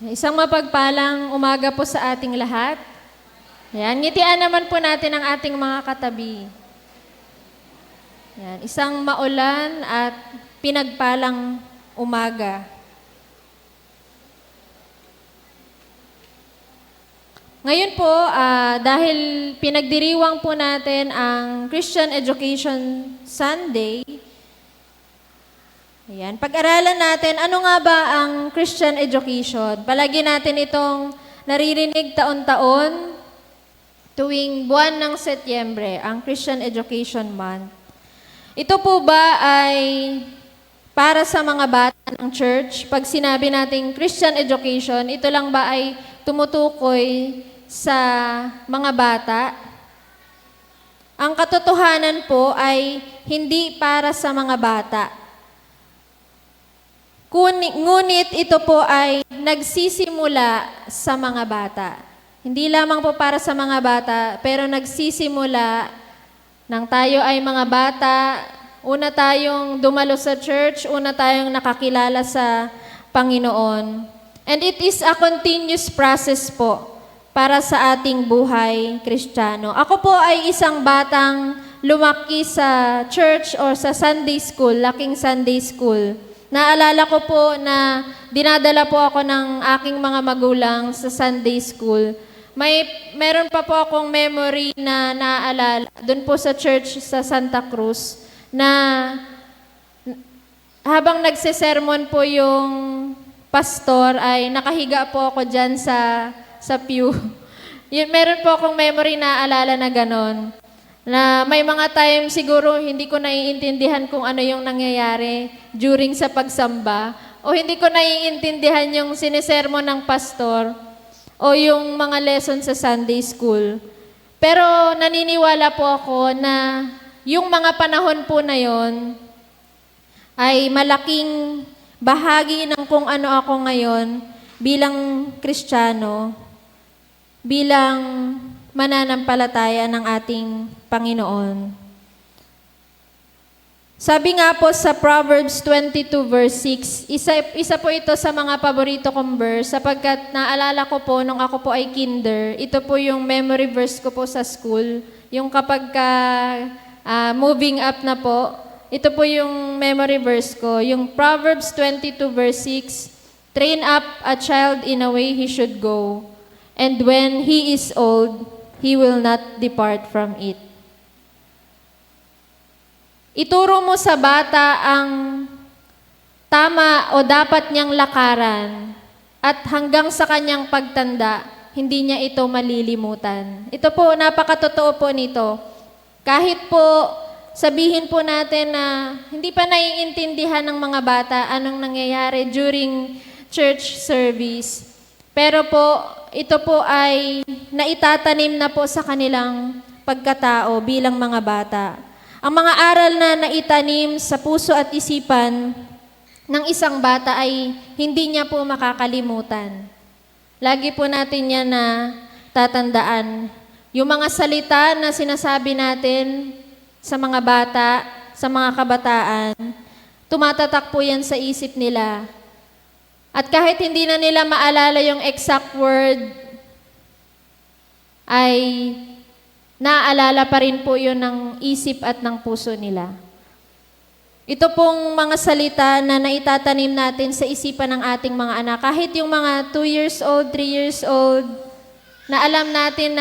Isang mapagpalang umaga po sa ating lahat. Yan, ngitian naman po natin ang ating mga katabi. Yan, isang maulan at pinagpalang umaga. Ngayon po, dahil pinagdiriwang po natin ang Christian Education Sunday, ayan, pag-aralan natin, ano nga ba ang Christian education? Palagi natin itong naririnig taon-taon tuwing buwan ng Setyembre, ang Christian Education Month. Ito po ba ay para sa mga bata ng church? Pag sinabi nating Christian education, ito lang ba ay tumutukoy sa mga bata? Ang katotohanan po ay hindi para sa mga bata. Ngunit ito po ay nagsisimula sa mga bata. Hindi lamang po para sa mga bata, pero nagsisimula nang tayo ay mga bata, una tayong dumalo sa church, una tayong nakakilala sa Panginoon. And it is a continuous process po para sa ating buhay Kristiyano. Ako po ay isang batang lumaki sa church or sa Sunday school, laking Sunday school. Naalala ko po na dinadala po ako ng aking mga magulang sa Sunday school. Meron pa po akong memory na naalala doon po sa church sa Santa Cruz na habang nagsesermon po yung pastor ay nakahiga po ako dyan sa pew. Meron po akong memory na naalala na ganon. Na may mga time siguro hindi ko naiintindihan kung ano yung nangyayari during sa pagsamba o hindi ko naiintindihan yung sinisermon ng pastor o yung mga lesson sa Sunday school. Pero naniniwala po ako na yung mga panahon po na yon ay malaking bahagi ng kung ano ako ngayon bilang Kristiyano, bilang mananampalataya ng ating Panginoon. Sabi nga po sa Proverbs 22 verse 6, isa po ito sa mga paborito kong verse sapagkat naalala ko po nung ako po ay kinder, ito po yung memory verse ko po sa school. Yung kapag moving up na po, ito po yung memory verse ko. Yung Proverbs 22 verse 6, train up a child in a way he should go, and when he is old, he will not depart from it. Ituro mo sa bata ang tama o dapat niyang lakaran at hanggang sa kanyang pagtanda, hindi niya ito malilimutan. Ito po, napakatotoo po nito. Kahit po sabihin po natin na hindi pa naiintindihan ng mga bata anong nangyayari during church service, pero po, ito po ay naitatanim na po sa kanilang pagkatao bilang mga bata. Ang mga aral na naitanim sa puso at isipan ng isang bata ay hindi niya po makakalimutan. Lagi po natin yan na tatandaan. Yung mga salita na sinasabi natin sa mga bata, sa mga kabataan, tumatatak po yan sa isip nila. At kahit hindi na nila maalala yung exact word, ay naaalala pa rin po yun ng isip at ng puso nila. Ito pong mga salita na naitatanim natin sa isipan ng ating mga anak. Kahit yung mga 2 years old, 3 years old, na alam natin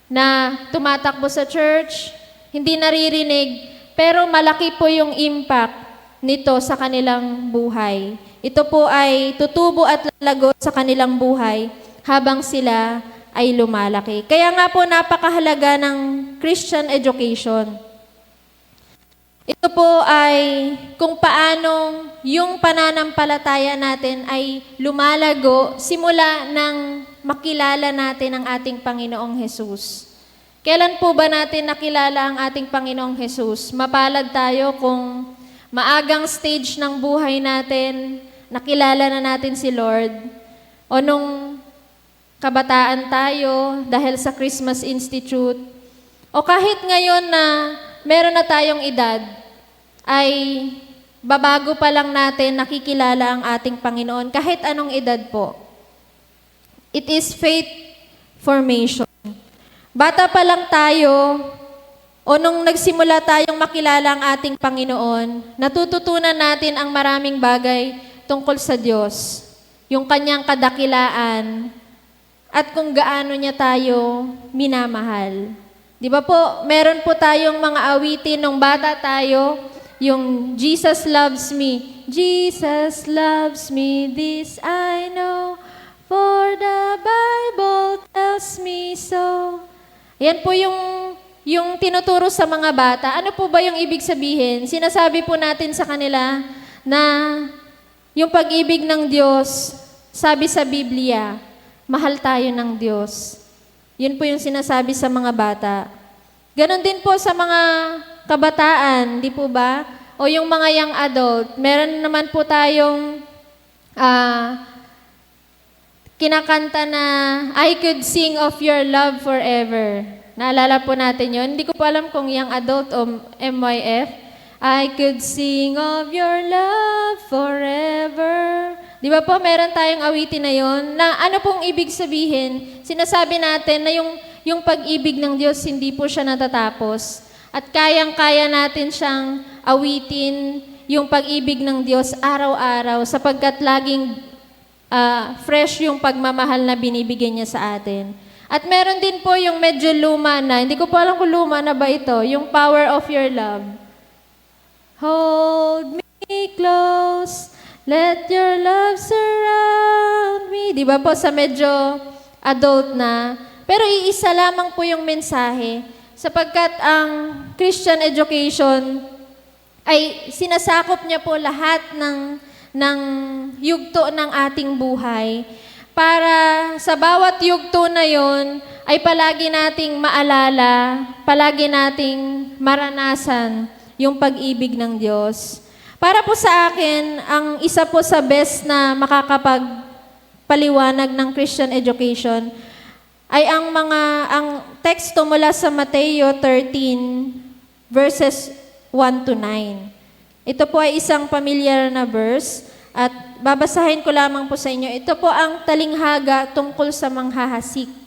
na tumatakbo sa church, hindi naririnig, pero malaki po yung impact nito sa kanilang buhay. Ito po ay tutubo at lalago sa kanilang buhay habang sila ay lumalaki. Kaya nga po napakahalaga ng Christian education. Ito po ay kung paano yung pananampalataya natin ay lumalago simula nang makilala natin ang ating Panginoong Hesus. Kailan po ba natin nakilala ang ating Panginoong Hesus? Mapalad tayo kung maagang stage ng buhay natin, nakilala na natin si Lord. O nung kabataan tayo dahil sa Christmas Institute. O kahit ngayon na meron na tayong edad, ay babago pa lang natin nakikilala ang ating Panginoon, kahit anong edad po. It is faith formation. Bata pa lang tayo, o nung nagsimula tayong makilala ang ating Panginoon, natututunan natin ang maraming bagay tungkol sa Diyos. Yung kanyang kadakilaan, at kung gaano niya tayo minamahal. Di ba po, meron po tayong mga awitin nung bata tayo, yung Jesus loves me. Jesus loves me, this I know, for the Bible tells me so. Yan po yung tinuturo sa mga bata. Ano po ba yung ibig sabihin? Sinasabi po natin sa kanila na yung pag-ibig ng Diyos, sabi sa Biblia, mahal tayo ng Diyos. Yun po yung sinasabi sa mga bata. Ganon din po sa mga kabataan, di po ba? O yung mga young adult. Meron naman po tayong kinakanta na I could sing of your love forever. Naalala po natin yun. Hindi ko po alam kung young adult o MYF. I could sing of your love forever. Di ba po, meron tayong awitin na yon na ano pong ibig sabihin? Sinasabi natin na yung pag-ibig ng Diyos, hindi po siya natatapos. At kayang-kaya natin siyang awitin yung pag-ibig ng Diyos araw-araw sapagkat laging fresh yung pagmamahal na binibigay niya sa atin. At meron din po yung medyo luma na, hindi ko po alam kung luma na ba ito, yung power of your love. Hold me close, let your love surround me. Di ba po sa medyo adult na? Pero iisa lamang po yung mensahe sapagkat ang Christian education ay sinasakop niya po lahat ng yugto ng ating buhay para sa bawat yugto na yon ay palagi nating maalala, palagi nating maranasan yung pag-ibig ng Diyos. Para po sa akin, ang isa po sa best na makakapagpaliwanag ng Christian education ay ang teksto mula sa Mateo 13 verses 1 to 9. Ito po ay isang pamilyar na verse at babasahin ko lamang po sa inyo. Ito po ang talinghaga tungkol sa manghahasik.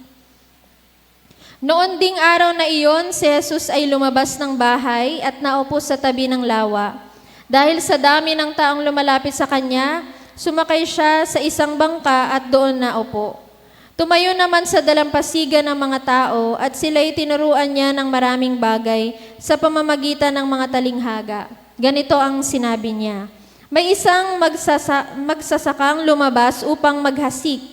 Noon ding araw na iyon, si Jesus ay lumabas ng bahay at naupo sa tabi ng lawa. Dahil sa dami ng taong lumalapit sa kanya, sumakay siya sa isang bangka at doon naupo. Tumayo naman sa dalampasigan ng mga tao at sila'y tinuruan niya ng maraming bagay sa pamamagitan ng mga talinghaga. Ganito ang sinabi niya, may isang magsasakang lumabas upang maghasik.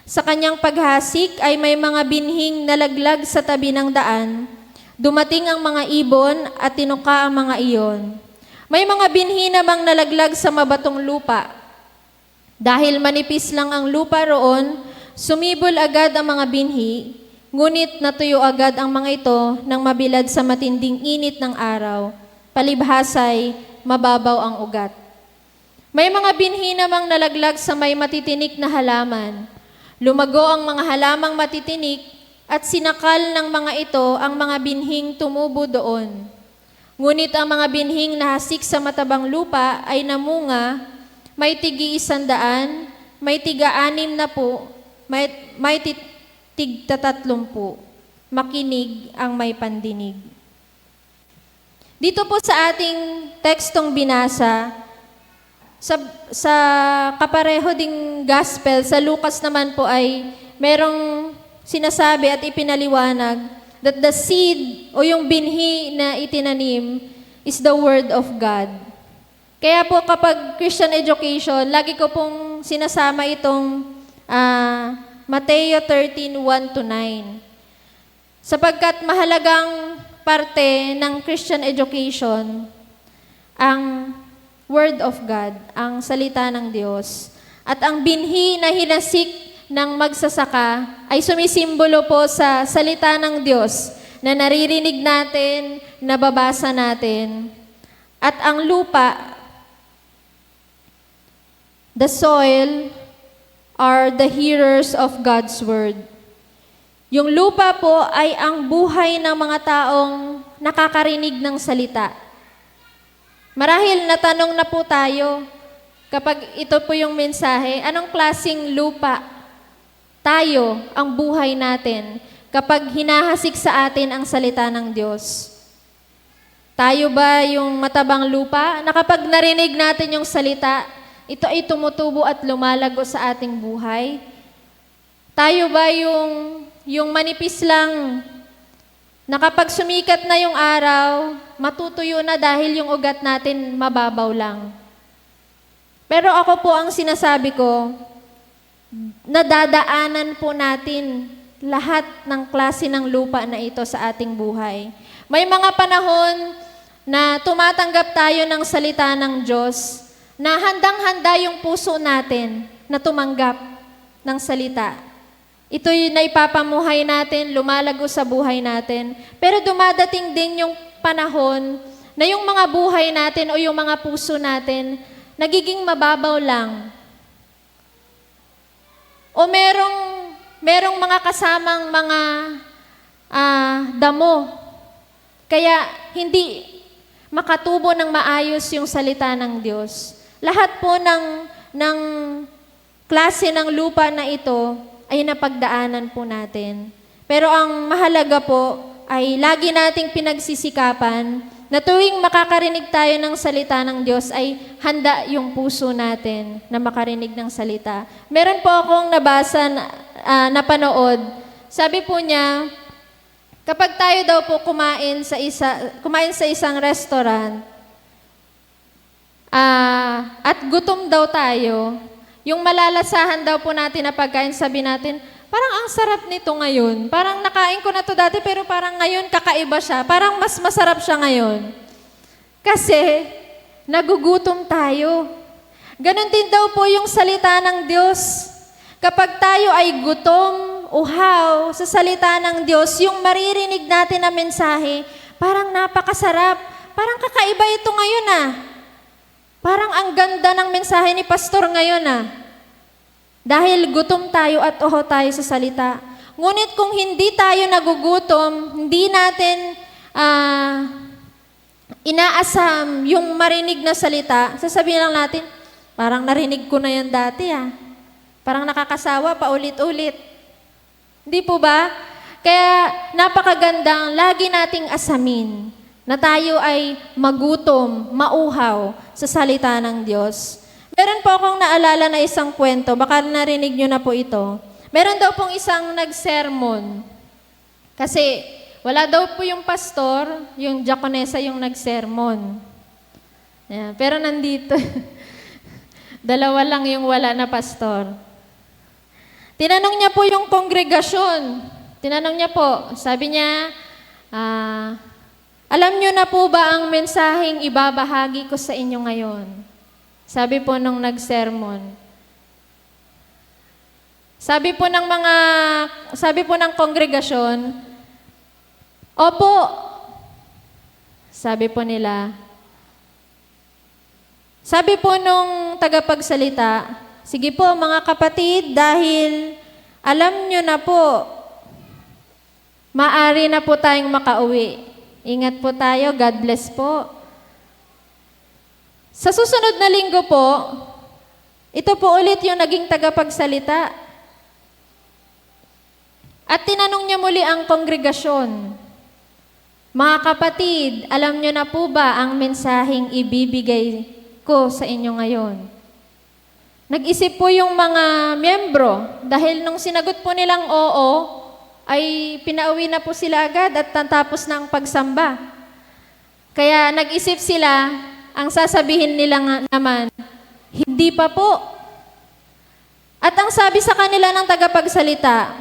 Sa kanyang paghasik ay may mga binhing nalaglag sa tabi ng daan. Dumating ang mga ibon at tinuka ang mga iyon. May mga binhi namang nalaglag sa mabatong lupa. Dahil manipis lang ang lupa roon, sumibol agad ang mga binhi, ngunit natuyo agad ang mga ito nang mabilad sa matinding init ng araw. Palibhasay, mababaw ang ugat. May mga binhi namang nalaglag sa may matitinik na halaman. Lumago ang mga halamang matitinik at sinakal ng mga ito ang mga binhing tumubo doon. Ngunit ang mga binhing nahasik sa matabang lupa ay namunga, may tig-100, may tiga-60, may tig-30, makinig ang may pandinig. Dito po sa ating tekstong binasa, sa kapareho ding gospel, sa Lucas naman po ay merong sinasabi at ipinaliwanag that the seed o yung binhi na itinanim is the word of God. Kaya po kapag Christian education, lagi ko pong sinasama itong Mateo 13, 1 to 9. Sapagkat mahalagang parte ng Christian education ang Word of God, ang salita ng Diyos. At ang binhi na hinasik ng magsasaka ay sumisimbolo po sa salita ng Diyos na naririnig natin, nababasa natin. At ang lupa, the soil, are the hearers of God's Word. Yung lupa po ay ang buhay ng mga taong nakakarinig ng salita. Marahil natanong na po tayo kapag ito po yung mensahe, anong klaseng lupa tayo ang buhay natin kapag hinahasik sa atin ang salita ng Diyos? Tayo ba yung matabang lupa na kapag narinig natin yung salita, ito ay tumutubo at lumalago sa ating buhay? Tayo ba yung manipis lang na kapag sumikat na yung araw, matutuyo na dahil yung ugat natin mababaw lang? Pero ako po ang sinasabi ko, nadadaanan po natin lahat ng klase ng lupa na ito sa ating buhay. May mga panahon na tumatanggap tayo ng salita ng Diyos na handang-handa yung puso natin na tumanggap ng salita. Ito'y naipapamuhay natin, lumalago sa buhay natin. Pero dumadating din yung panahon na yung mga buhay natin o yung mga puso natin nagiging mababaw lang. O merong mga kasamang mga damo. Kaya hindi makatubo ng maayos yung salita ng Diyos. Lahat po ng klase ng lupa na ito ay napagdaanan po natin. Pero ang mahalaga po ay lagi nating pinagsisikapan na tuwing makakarinig tayo ng salita ng Diyos ay handa yung puso natin na makarinig ng salita. Meron po akong nabasa napanood. Sabi po niya, kapag tayo daw po kumain sa isang restaurant at gutom daw tayo, yung malalasahan daw po natin na pagkain, sabi natin, parang ang sarap nito ngayon. Parang nakain ko na to dati pero parang ngayon kakaiba siya. Parang mas masarap siya ngayon. Kasi nagugutom tayo. Ganon din daw po yung salita ng Diyos. Kapag tayo ay gutom, uhaw sa salita ng Diyos, yung maririnig natin na mensahe, parang napakasarap. Parang kakaiba ito ngayon Parang ang ganda ng mensahe ni Pastor ngayon Dahil gutom tayo at uhaw tayo sa salita. Ngunit kung hindi tayo nagugutom, hindi natin inaasam yung marinig na salita, sasabihin lang natin, parang narinig ko na yan dati Parang nakakasawa, paulit-ulit. Hindi po ba? Kaya napakagandang lagi nating asamin na tayo ay magutom, mauhaw sa salita ng Diyos. Meron po akong naalala na isang kwento, baka narinig nyo na po ito. Meron daw pong isang nagsermon. Kasi wala daw po yung pastor, yung diakonesa yung nagsermon. Ayan, pero nandito, dalawa lang yung wala na pastor. Tinanong niya po yung kongregasyon. Tinanong niya po, sabi niya, alam niyo na po ba ang mensaheng ibabahagi ko sa inyo ngayon? Sabi po nung nagsermon. Sabi po ng kongregasyon, opo. Sabi po nila. Sabi po nung tagapagsalita, sige po mga kapatid, dahil alam niyo na po, maaari na po tayong makauwi. Ingat po tayo. God bless po. Sa susunod na linggo po, ito po ulit yung naging tagapagsalita. At tinanong niya muli ang kongregasyon, mga kapatid, alam niyo na po ba ang mensaheng ibibigay ko sa inyo ngayon? Nag-isip po yung mga miyembro dahil nung sinagot po nilang oo, ay pinauwi na po sila agad at tatapos na ang pagsamba. Kaya nag-isip sila, ang sasabihin nila naman, hindi pa po. At ang sabi sa kanila ng tagapagsalita,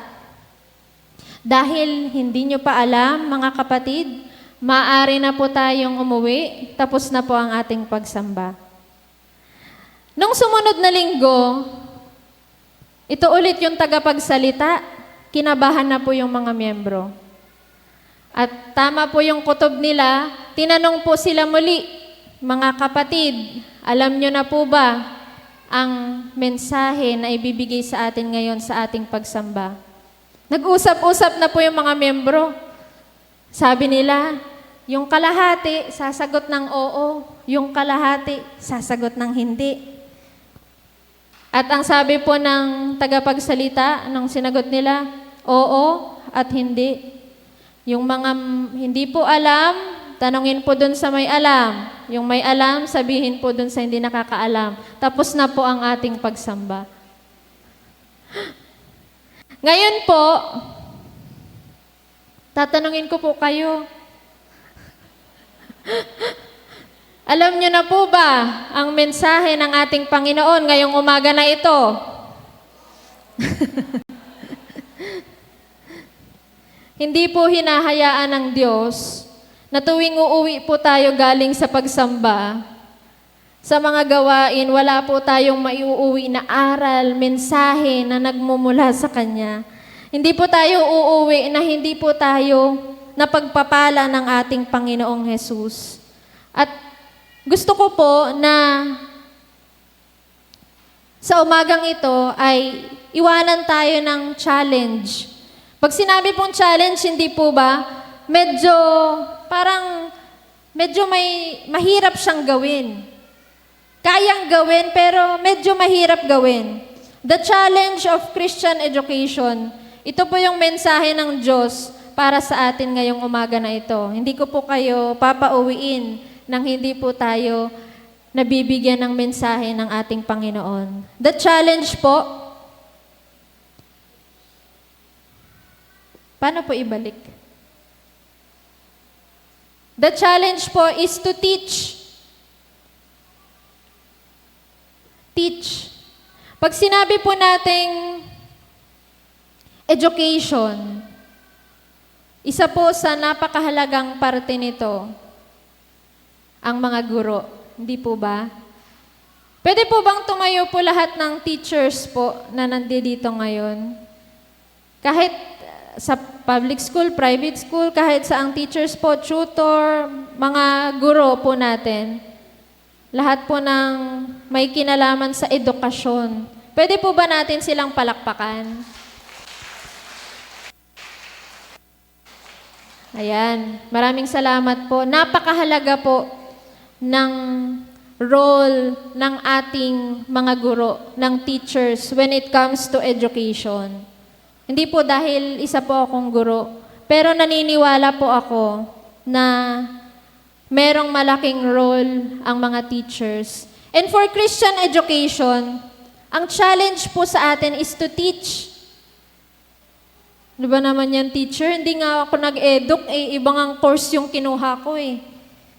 dahil hindi nyo pa alam, mga kapatid, maaari na po tayong umuwi, tapos na po ang ating pagsamba. Nung sumunod na linggo, ito ulit yung tagapagsalita, kinabahan na po yung mga miyembro. At tama po yung kutob nila, tinanong po sila muli, mga kapatid, alam nyo na po ba ang mensahe na ibibigay sa atin ngayon sa ating pagsamba? Nag-usap-usap na po yung mga miyembro. Sabi nila, Yung kalahati, sasagot ng oo. Yung kalahati, sasagot ng hindi. At ang sabi po ng tagapagsalita, nung sinagot nila, oo at hindi. Yung mga hindi po alam, tanungin po dun sa may alam. Yung may alam, sabihin po dun sa hindi nakakaalam. Tapos na po ang ating pagsamba. Ngayon po, tatanungin ko po kayo. Alam niyo na po ba ang mensahe ng ating Panginoon ngayong umaga na ito? Hindi po hinahayaan ng Diyos na tuwing uuwi po tayo galing sa pagsamba, sa mga gawain, wala po tayong maiuuwi na aral, mensahe na nagmumula sa Kanya. Hindi po tayo uuwi na hindi po tayo napagpapala ng ating Panginoong Hesus. At gusto ko po na sa umagang ito ay iwanan tayo ng challenge. Pag sinabi pong challenge, hindi po ba, medyo mahirap siyang gawin. Kayang gawin, pero medyo mahirap gawin. The challenge of Christian education, ito po yung mensahe ng Diyos para sa atin ngayong umaga na ito. Hindi ko po kayo papauwiin nang hindi po tayo nabibigyan ng mensahe ng ating Panginoon. The challenge po, paano po ibalik? The challenge po is to teach. Teach. Pag sinabi po nating education, isa po sa napakahalagang parte nito, ang mga guro. Hindi po ba? Pwede po bang tumayo po lahat ng teachers po na nandito ngayon? Kahit sa public school, private school, kahit sa ang teachers po, tutor, mga guro po natin, lahat po ng may kinalaman sa edukasyon. Pwede po ba natin silang palakpakan? Ayan, maraming salamat po. Napakahalaga po ng role ng ating mga guro, ng teachers when it comes to education. Hindi po dahil isa po akong guro, pero naniniwala po ako na merong malaking role ang mga teachers. And for Christian education, ang challenge po sa atin is to teach. Di ba naman yan, teacher? Hindi nga ako nag-educ, ibang ang course yung kinuha ko eh.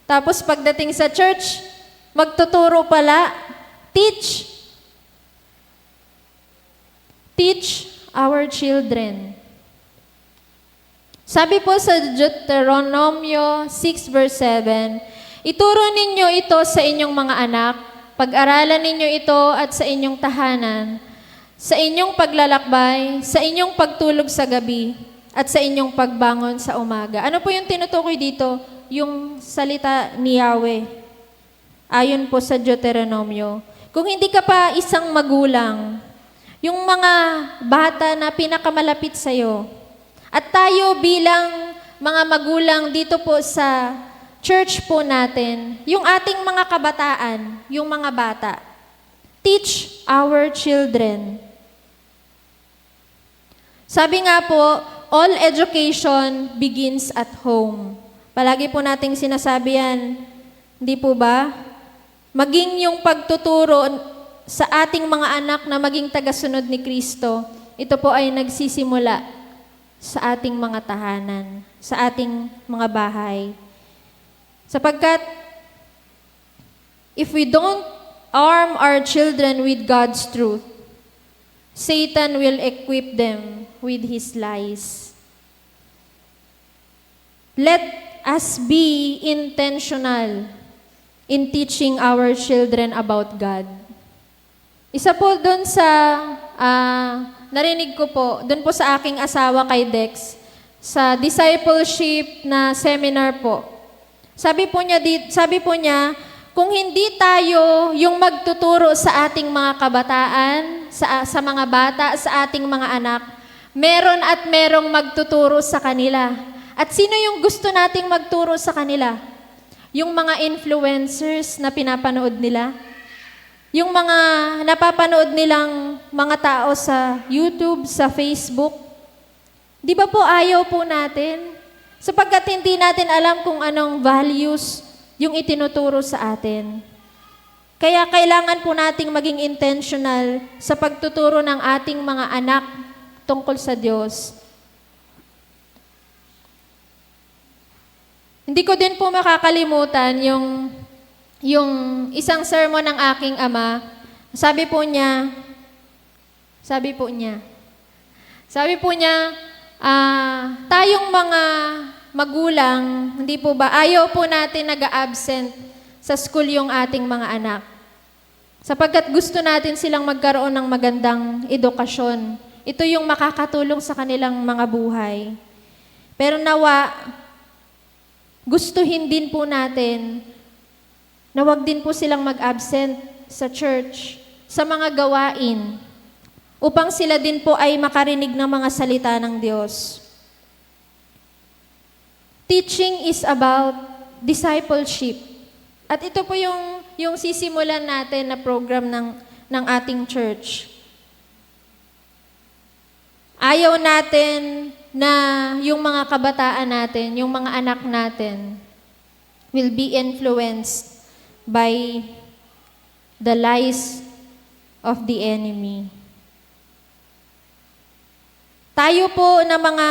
Tapos pagdating sa church, magtuturo pala, teach. Teach our children. Sabi po sa Deuteronomio 6 verse 7, ituro ninyo ito sa inyong mga anak, pag-aralan ninyo ito at sa inyong tahanan, sa inyong paglalakbay, sa inyong pagtulog sa gabi, at sa inyong pagbangon sa umaga. Ano po yung tinutukoy dito? Yung salita ni Yahweh. Ayon po sa Deuteronomio. Kung hindi ka pa isang magulang, yung mga bata na pinakamalapit sa'yo, at tayo bilang mga magulang dito po sa church po natin, yung ating mga kabataan, yung mga bata, teach our children. Sabi nga po, all education begins at home. Palagi po nating sinasabi yan, hindi po ba? Maging yung pagtuturo sa ating mga anak na maging tagasunod ni Kristo, ito po ay nagsisimula sa ating mga tahanan, sa ating mga bahay. Sapagkat, if we don't arm our children with God's truth, Satan will equip them with his lies. Let us be intentional in teaching our children about God. Isa po doon sa, narinig ko po, doon po sa aking asawa kay Dex, sa discipleship na seminar po. Sabi po niya, kung hindi tayo yung magtuturo sa ating mga kabataan, sa mga bata, sa ating mga anak, meron at merong magtuturo sa kanila. At sino yung gusto nating magturo sa kanila? Yung mga influencers na pinapanood nila? Yung mga napapanood nilang mga tao sa YouTube, sa Facebook? Di ba po ayaw po natin? Sapagkat hindi natin alam kung anong values yung itinuturo sa atin. Kaya kailangan po nating maging intentional sa pagtuturo ng ating mga anak tungkol sa Diyos. Hindi ko din po makakalimutan yung isang sermon ng aking ama. Sabi po niya, tayong mga magulang, hindi po ba, ayaw po natin nag-absent sa school yung ating mga anak. Sapagkat gusto natin silang magkaroon ng magandang edukasyon. Ito yung makakatulong sa kanilang mga buhay. Pero nawa, gustuhin din po natin na wag din po silang mag-absent sa church, sa mga gawain, upang sila din po ay makarinig ng mga salita ng Diyos. Teaching is about discipleship. At ito po yung sisimulan natin na program ng ating church. Ayaw natin na yung mga kabataan natin, yung mga anak natin, will be influenced by the lies of the enemy. Tayo po na mga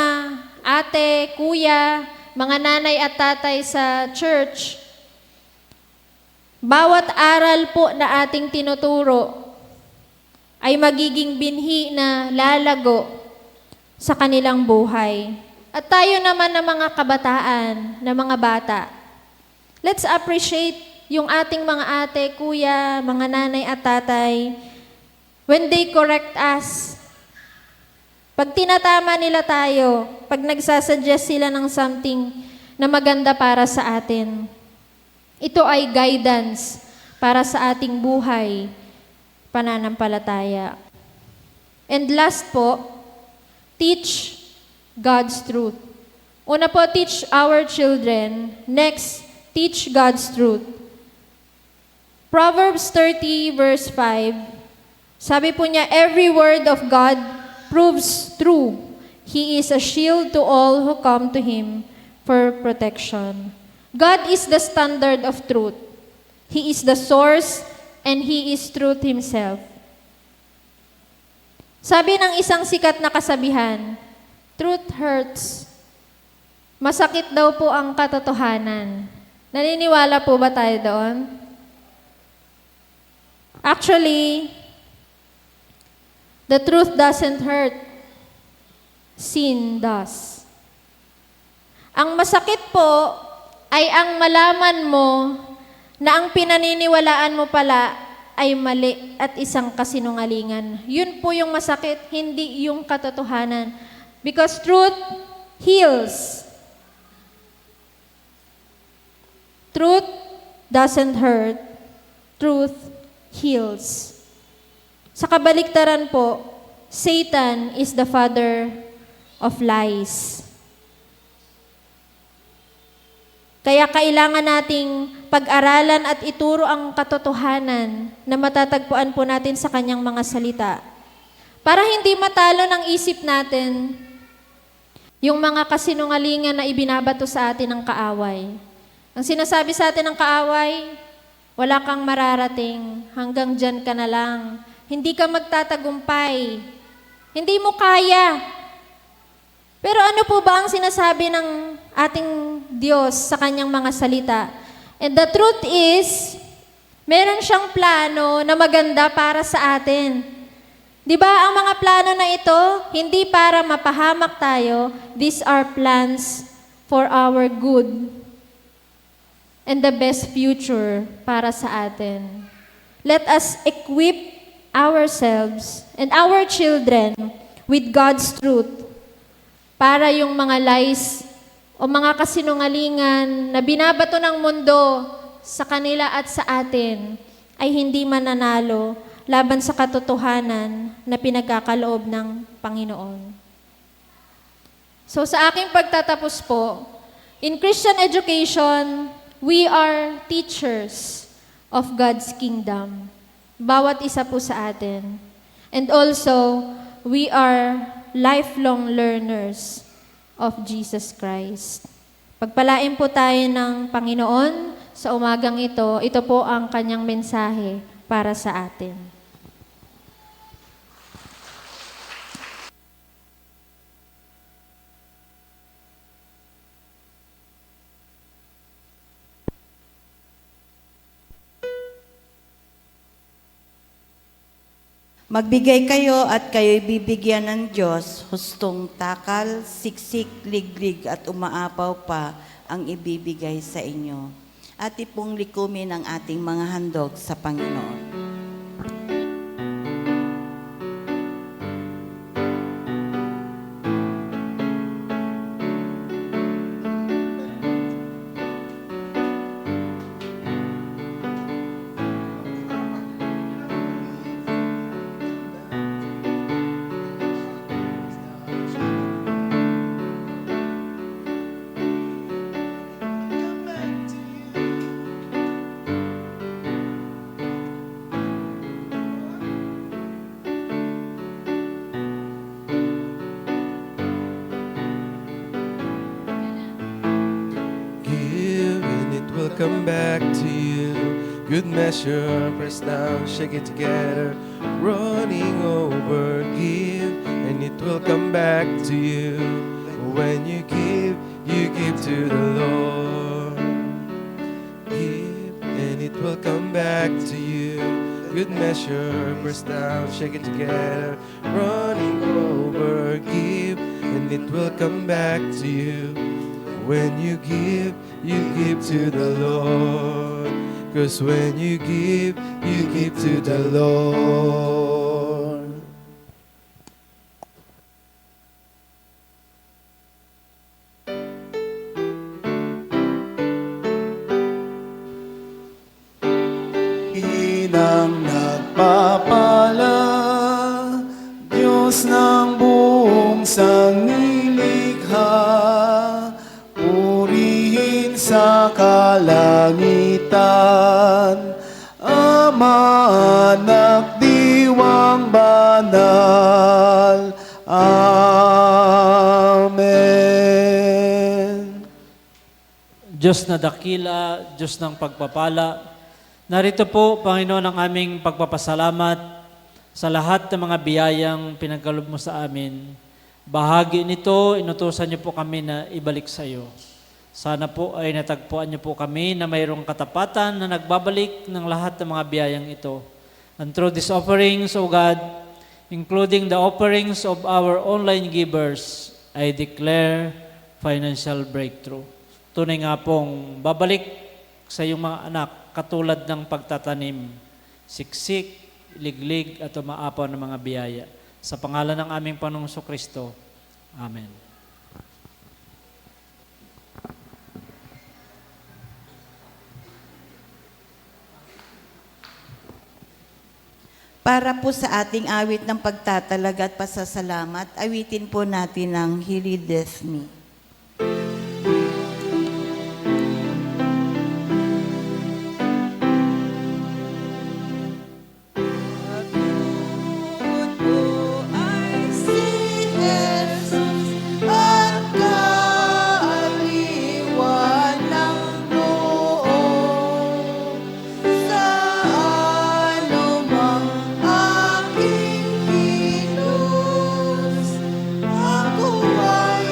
ate, kuya, mga nanay at tatay sa church, bawat aral po na ating tinuturo ay magiging binhi na lalago sa kanilang buhay. At tayo naman na mga kabataan, na mga bata, let's appreciate yung ating mga ate, kuya, mga nanay at tatay when they correct us. Pag tinatama nila tayo, pag nagsasuggest sila ng something na maganda para sa atin, ito ay guidance para sa ating buhay, pananampalataya. And last po, teach God's truth. Una po, teach our children. Next, teach God's truth. Proverbs 30 verse 5, sabi po niya, every word of God proves true. He is a shield to all who come to Him for protection. God is the standard of truth. He is the source and He is truth Himself. Sabi ng isang sikat na kasabihan, truth hurts. Masakit daw po ang katotohanan. Naniniwala po ba tayo doon? Actually, the truth doesn't hurt. Sin does. Ang masakit po ay ang malaman mo na ang pinaniniwalaan mo pala ay mali at isang kasinungalingan. Yun po yung masakit, hindi yung katotohanan. Because truth heals. Truth doesn't hurt. Truth heals. Sa kabaliktaran po, Satan is the father of lies. Kaya kailangan nating pag-aralan at ituro ang katotohanan na matatagpuan po natin sa kanyang mga salita. Para hindi matalo ng isip natin yung mga kasinungalingan na ibinabato sa atin ng kaaway. Ang sinasabi sa atin ng kaaway, wala kang mararating, hanggang dyan ka na lang. Hindi ka magtatagumpay. Hindi mo kaya. Pero ano po ba ang sinasabi ng ating Diyos sa kanyang mga salita? And the truth is, meron siyang plano na maganda para sa atin. Di ba ang mga plano na ito, hindi para mapahamak tayo, these are plans for our good and the best future para sa atin. Let us equip ourselves and our children with God's truth para yung mga lies o mga kasinungalingan na binabato ng mundo sa kanila at sa atin ay hindi mananalo laban sa katotohanan na pinagkakaloob ng Panginoon. So sa aking pagtatapos po, in Christian education, we are teachers of God's kingdom. Bawat isa po sa atin. And also, we are lifelong learners of Jesus Christ. Pagpalain po tayo ng Panginoon sa umagang ito. Ito po ang kanyang mensahe para sa atin. Magbigay kayo at kayo'y bibigyan ng Diyos, hustong takal, siksik, liglig at umaapaw pa ang ibibigay sa inyo. At ipong likumin ang ating mga handog sa Panginoon. Give and it will come back to you. Good measure, press down, shake it together, running over. Give and it will come back to you. When you give to the Lord. Give and it will come back to you. Good measure, press down, shake it together, running over. Give and it will come back to you. When you give to the Lord. 'Cause when you give to the Lord. Inang nagpapala, Diyos ng buong sanglilikha, purihin sa kalangitan, Ama, Anak, Diwang Banal. Amen. Diyos na dakila, Diyos ng pagpapala, narito po, Panginoon, ang aming pagpapasalamat sa lahat ng mga biyayang pinagkaloob mo sa amin. Bahagi nito, inutusan niyo po kami na ibalik sa iyo. Sana po ay natagpuan niyo po kami na mayroong katapatan na nagbabalik ng lahat ng mga biyayang ito. And through these offerings, O God, including the offerings of our online givers, I declare financial breakthrough. Tunay nga pong babalik sa iyong mga anak katulad ng pagtatanim, siksik, liglig at umaapaw ng mga biyaya. Sa pangalan ng aming Panginoong Kristo. Amen. Para po sa ating awit ng pagtatalag at pasasalamat, awitin po natin ang He Leadeth Me. Ako ay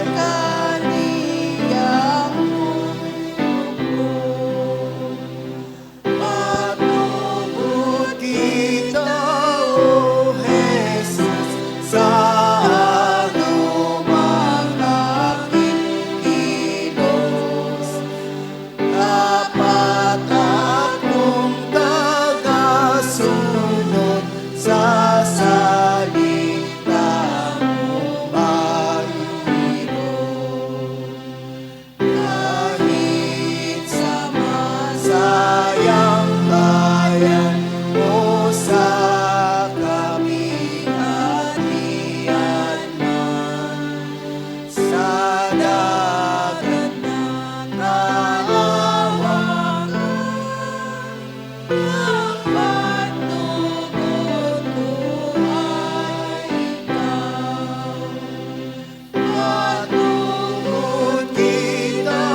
Patungkol kita,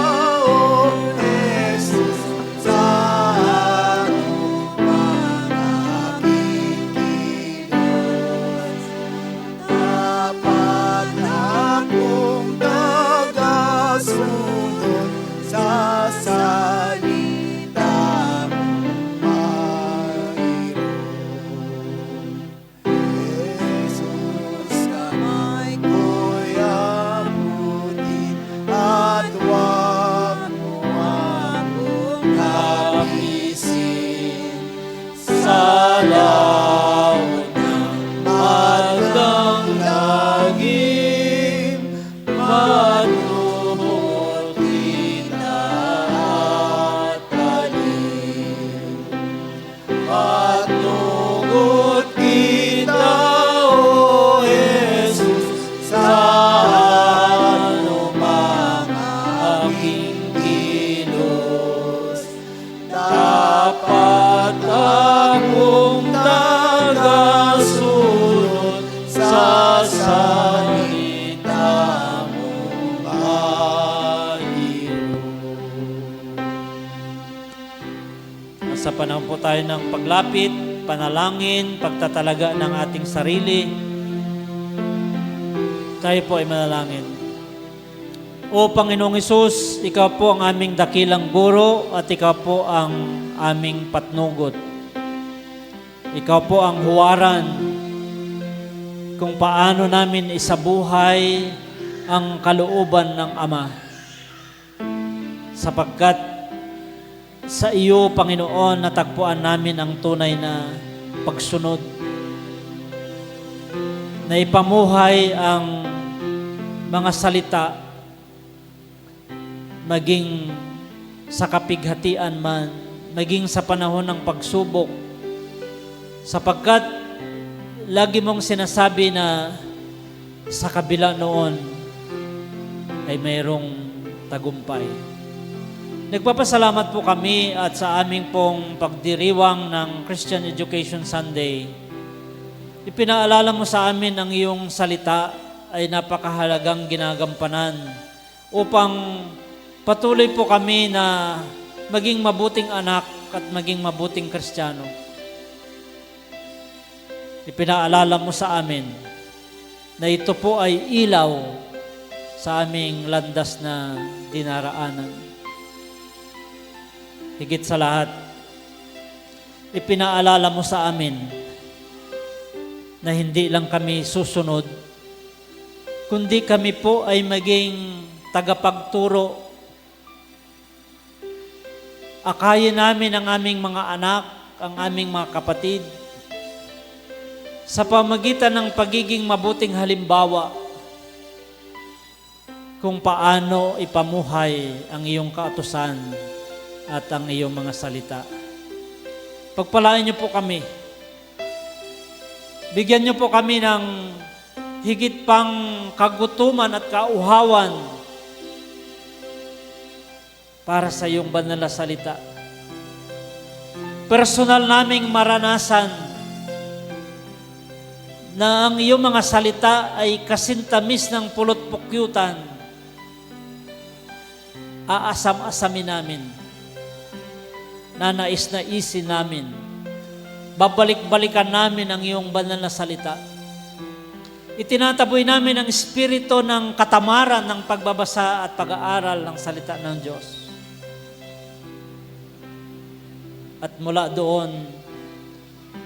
O Jesus, sa anumang aking kilos. Dapat akong tagasunod sa salita mong mayroon. Jesus, kamay ko'y abutin at huwag mo akong kapisin sa laot ng magang lagim. Matungkol kita at talim. Patungkol kita, O Jesus, sa anumang aking kilos. Dapat akong tagasunod sa salita mong mayroon. Sa panahon po tayo ng paglapit, panalangin, pagtatalaga ng ating sarili, tayo po ay manalangin. O Panginoong Hesus, Ikaw po ang aming dakilang guro at Ikaw po ang aming patnugot. Ikaw po ang huwaran kung paano namin isabuhay ang kalooban ng Ama. Sapagkat sa iyo, Panginoon, natagpuan namin ang tunay na pagsunod. Na ipamuhay ang mga salita, maging sa kapighatian man, maging sa panahon ng pagsubok. Sapagkat lagi mong sinasabi na sa kabila noon ay mayroong tagumpay. Nagpapasalamat po kami at sa aming pong pagdiriwang ng Christian Education Sunday, ipinaalala mo sa amin ang iyong salita ay napakahalagang ginagampanan upang patuloy po kami na maging mabuting anak at maging mabuting Kristiyano. Ipinaalala mo sa amin na ito po ay ilaw sa aming landas na dinaraanan. Higit sa lahat, ipinaalala mo sa amin na hindi lang kami susunod, kundi kami po ay maging tagapagturo. Akayin namin ang aming mga anak, ang aming mga kapatid, sa pamagitan ng pagiging mabuting halimbawa kung paano ipamuhay ang iyong kautusan at ang iyong mga salita. Pagpalain niyo po kami. Bigyan niyo po kami ng higit pang kagutuman at kauhawan para sa iyong banal na salita. Personal naming maranasan na ang iyong mga salita ay kasintamis ng pulot pukyutan. Aasam-asamin namin. Nanais-naisin namin. Babalik-balikan namin ang iyong banal na salita. Itinataboy namin ang espiritu ng katamaran ng pagbabasa at pag-aaral ng salita ng Diyos. At mula doon,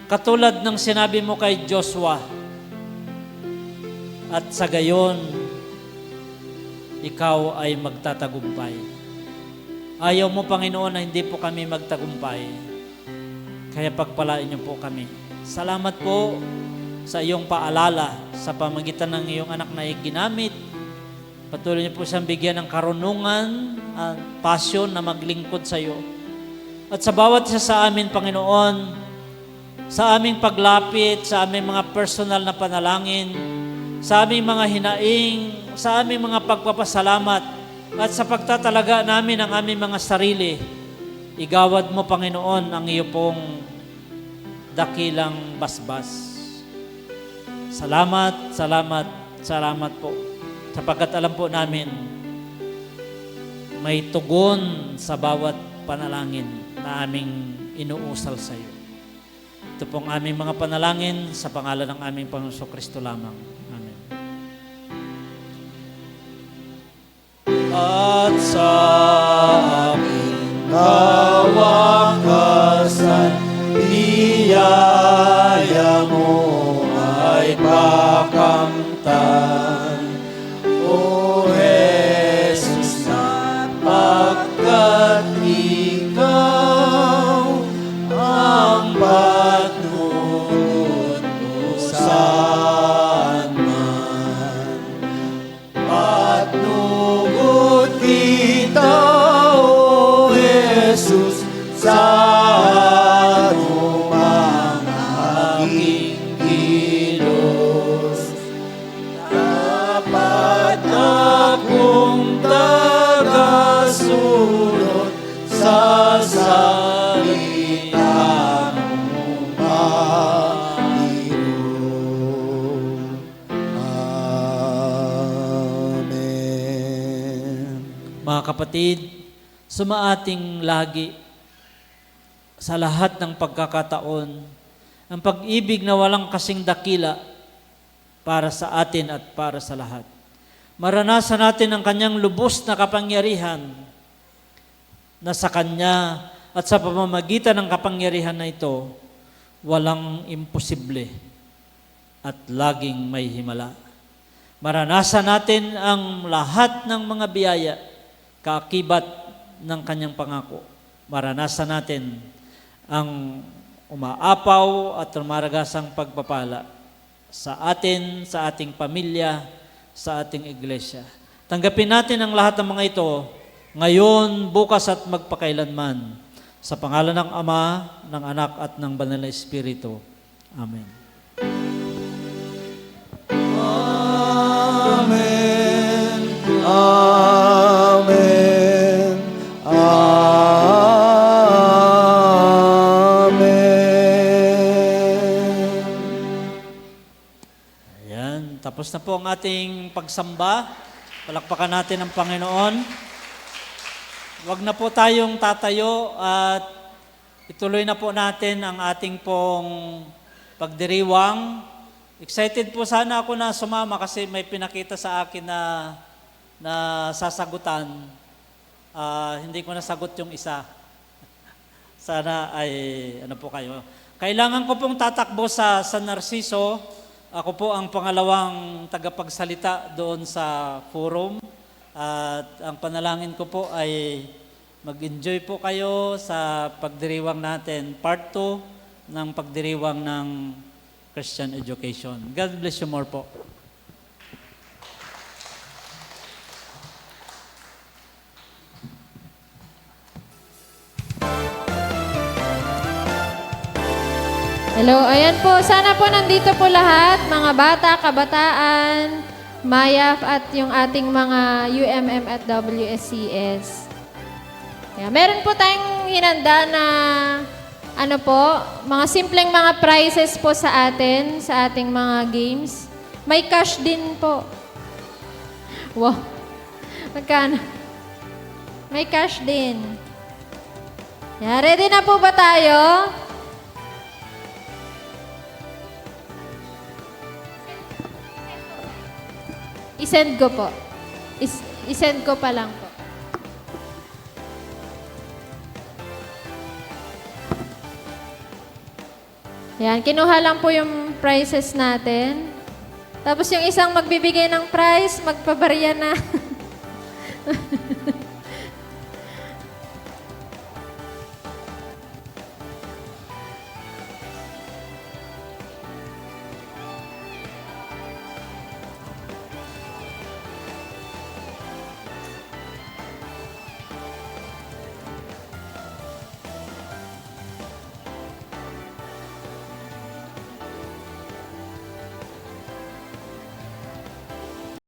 katulad ng sinabi mo kay Joshua, at sa gayon, ikaw ay magtatagumpay. Ayaw mo, Panginoon, na hindi po kami magtagumpay. Kaya pagpalain niyo po kami. Salamat po sa iyong paalala sa pamagitan ng iyong anak na ginamit. Patuloy niyo po siyang bigyan ng karunungan at pasyon na maglingkod sa iyo. At sa bawat isa sa amin, Panginoon, sa aming paglapit, sa aming mga personal na panalangin, sa aming mga hinaing, sa aming mga pagpapasalamat, at sa pagtatalaga namin ang aming mga sarili, igawad mo, Panginoon, ang iyo pong dakilang basbas. Salamat, salamat, salamat po. Sapagkat alam po namin, may tugon sa bawat panalangin na aming inuusal sa iyo. Ito pong aming mga panalangin sa pangalan ng aming Panginoon Kristo lamang. Amen. At sa aming kawakasan, biyaya mo ay pakamtan. O Jesus, sapagkat ikaw ang patnubod mo saan man. Patnubod kita, O Jesus, sa anumang aking kilos. Dapat akong tagasunod sa salita mo, Panginoon. Amen. Mga kapatid, sumaating lagi sa lahat ng pagkakataon ang pag-ibig na walang kasing dakila para sa atin at para sa lahat. Maranasan natin ang kanyang lubos na kapangyarihan na sa kanya at sa pamamagitan ng kapangyarihan na ito, walang imposible at laging may himala. Maranasan natin ang lahat ng mga biyaya, kaakibat ng kanyang pangako. Maranasan natin ang umaapaw at maragasang pagpapala sa atin, sa ating pamilya, sa ating iglesia. Tanggapin natin ang lahat ng mga ito ngayon, bukas at magpakailanman. Sa pangalan ng Ama, ng Anak at ng Banal na Espiritu. Amen. Amen. Amen. Amen. Ayan, tapos na po ang ating pagsamba. Palakpakan natin ang Panginoon. Huwag na po tayong tatayo at ituloy na po natin ang ating pong pagdiriwang. Excited po sana ako na sumama kasi may pinakita sa akin na sasagutan. Hindi ko nasagot yung isa. Sana ay ano po kayo. Kailangan ko pong tatakbo sa San Narciso. Ako po ang pangalawang tagapagsalita doon sa forum. At ang panalangin ko po ay mag-enjoy po kayo sa pagdiriwang natin. Part 2 ng pagdiriwang ng Christian education. God bless you more po. Hello, ayan po. Sana po nandito po lahat, mga bata, kabataan, MAYAF at yung ating mga UMM at WSCS. Yeah, meron po tayong hinanda na mga simpleng mga prizes po sa atin, sa ating mga games. May cash din po. Wow. Magkano? May cash din. Yeah, ready na po ba tayo? I-send ko po. I-send ko pa lang po. Yan, kinuha lang po yung prizes natin. Tapos yung isang magbibigay ng prize, magpabarya na.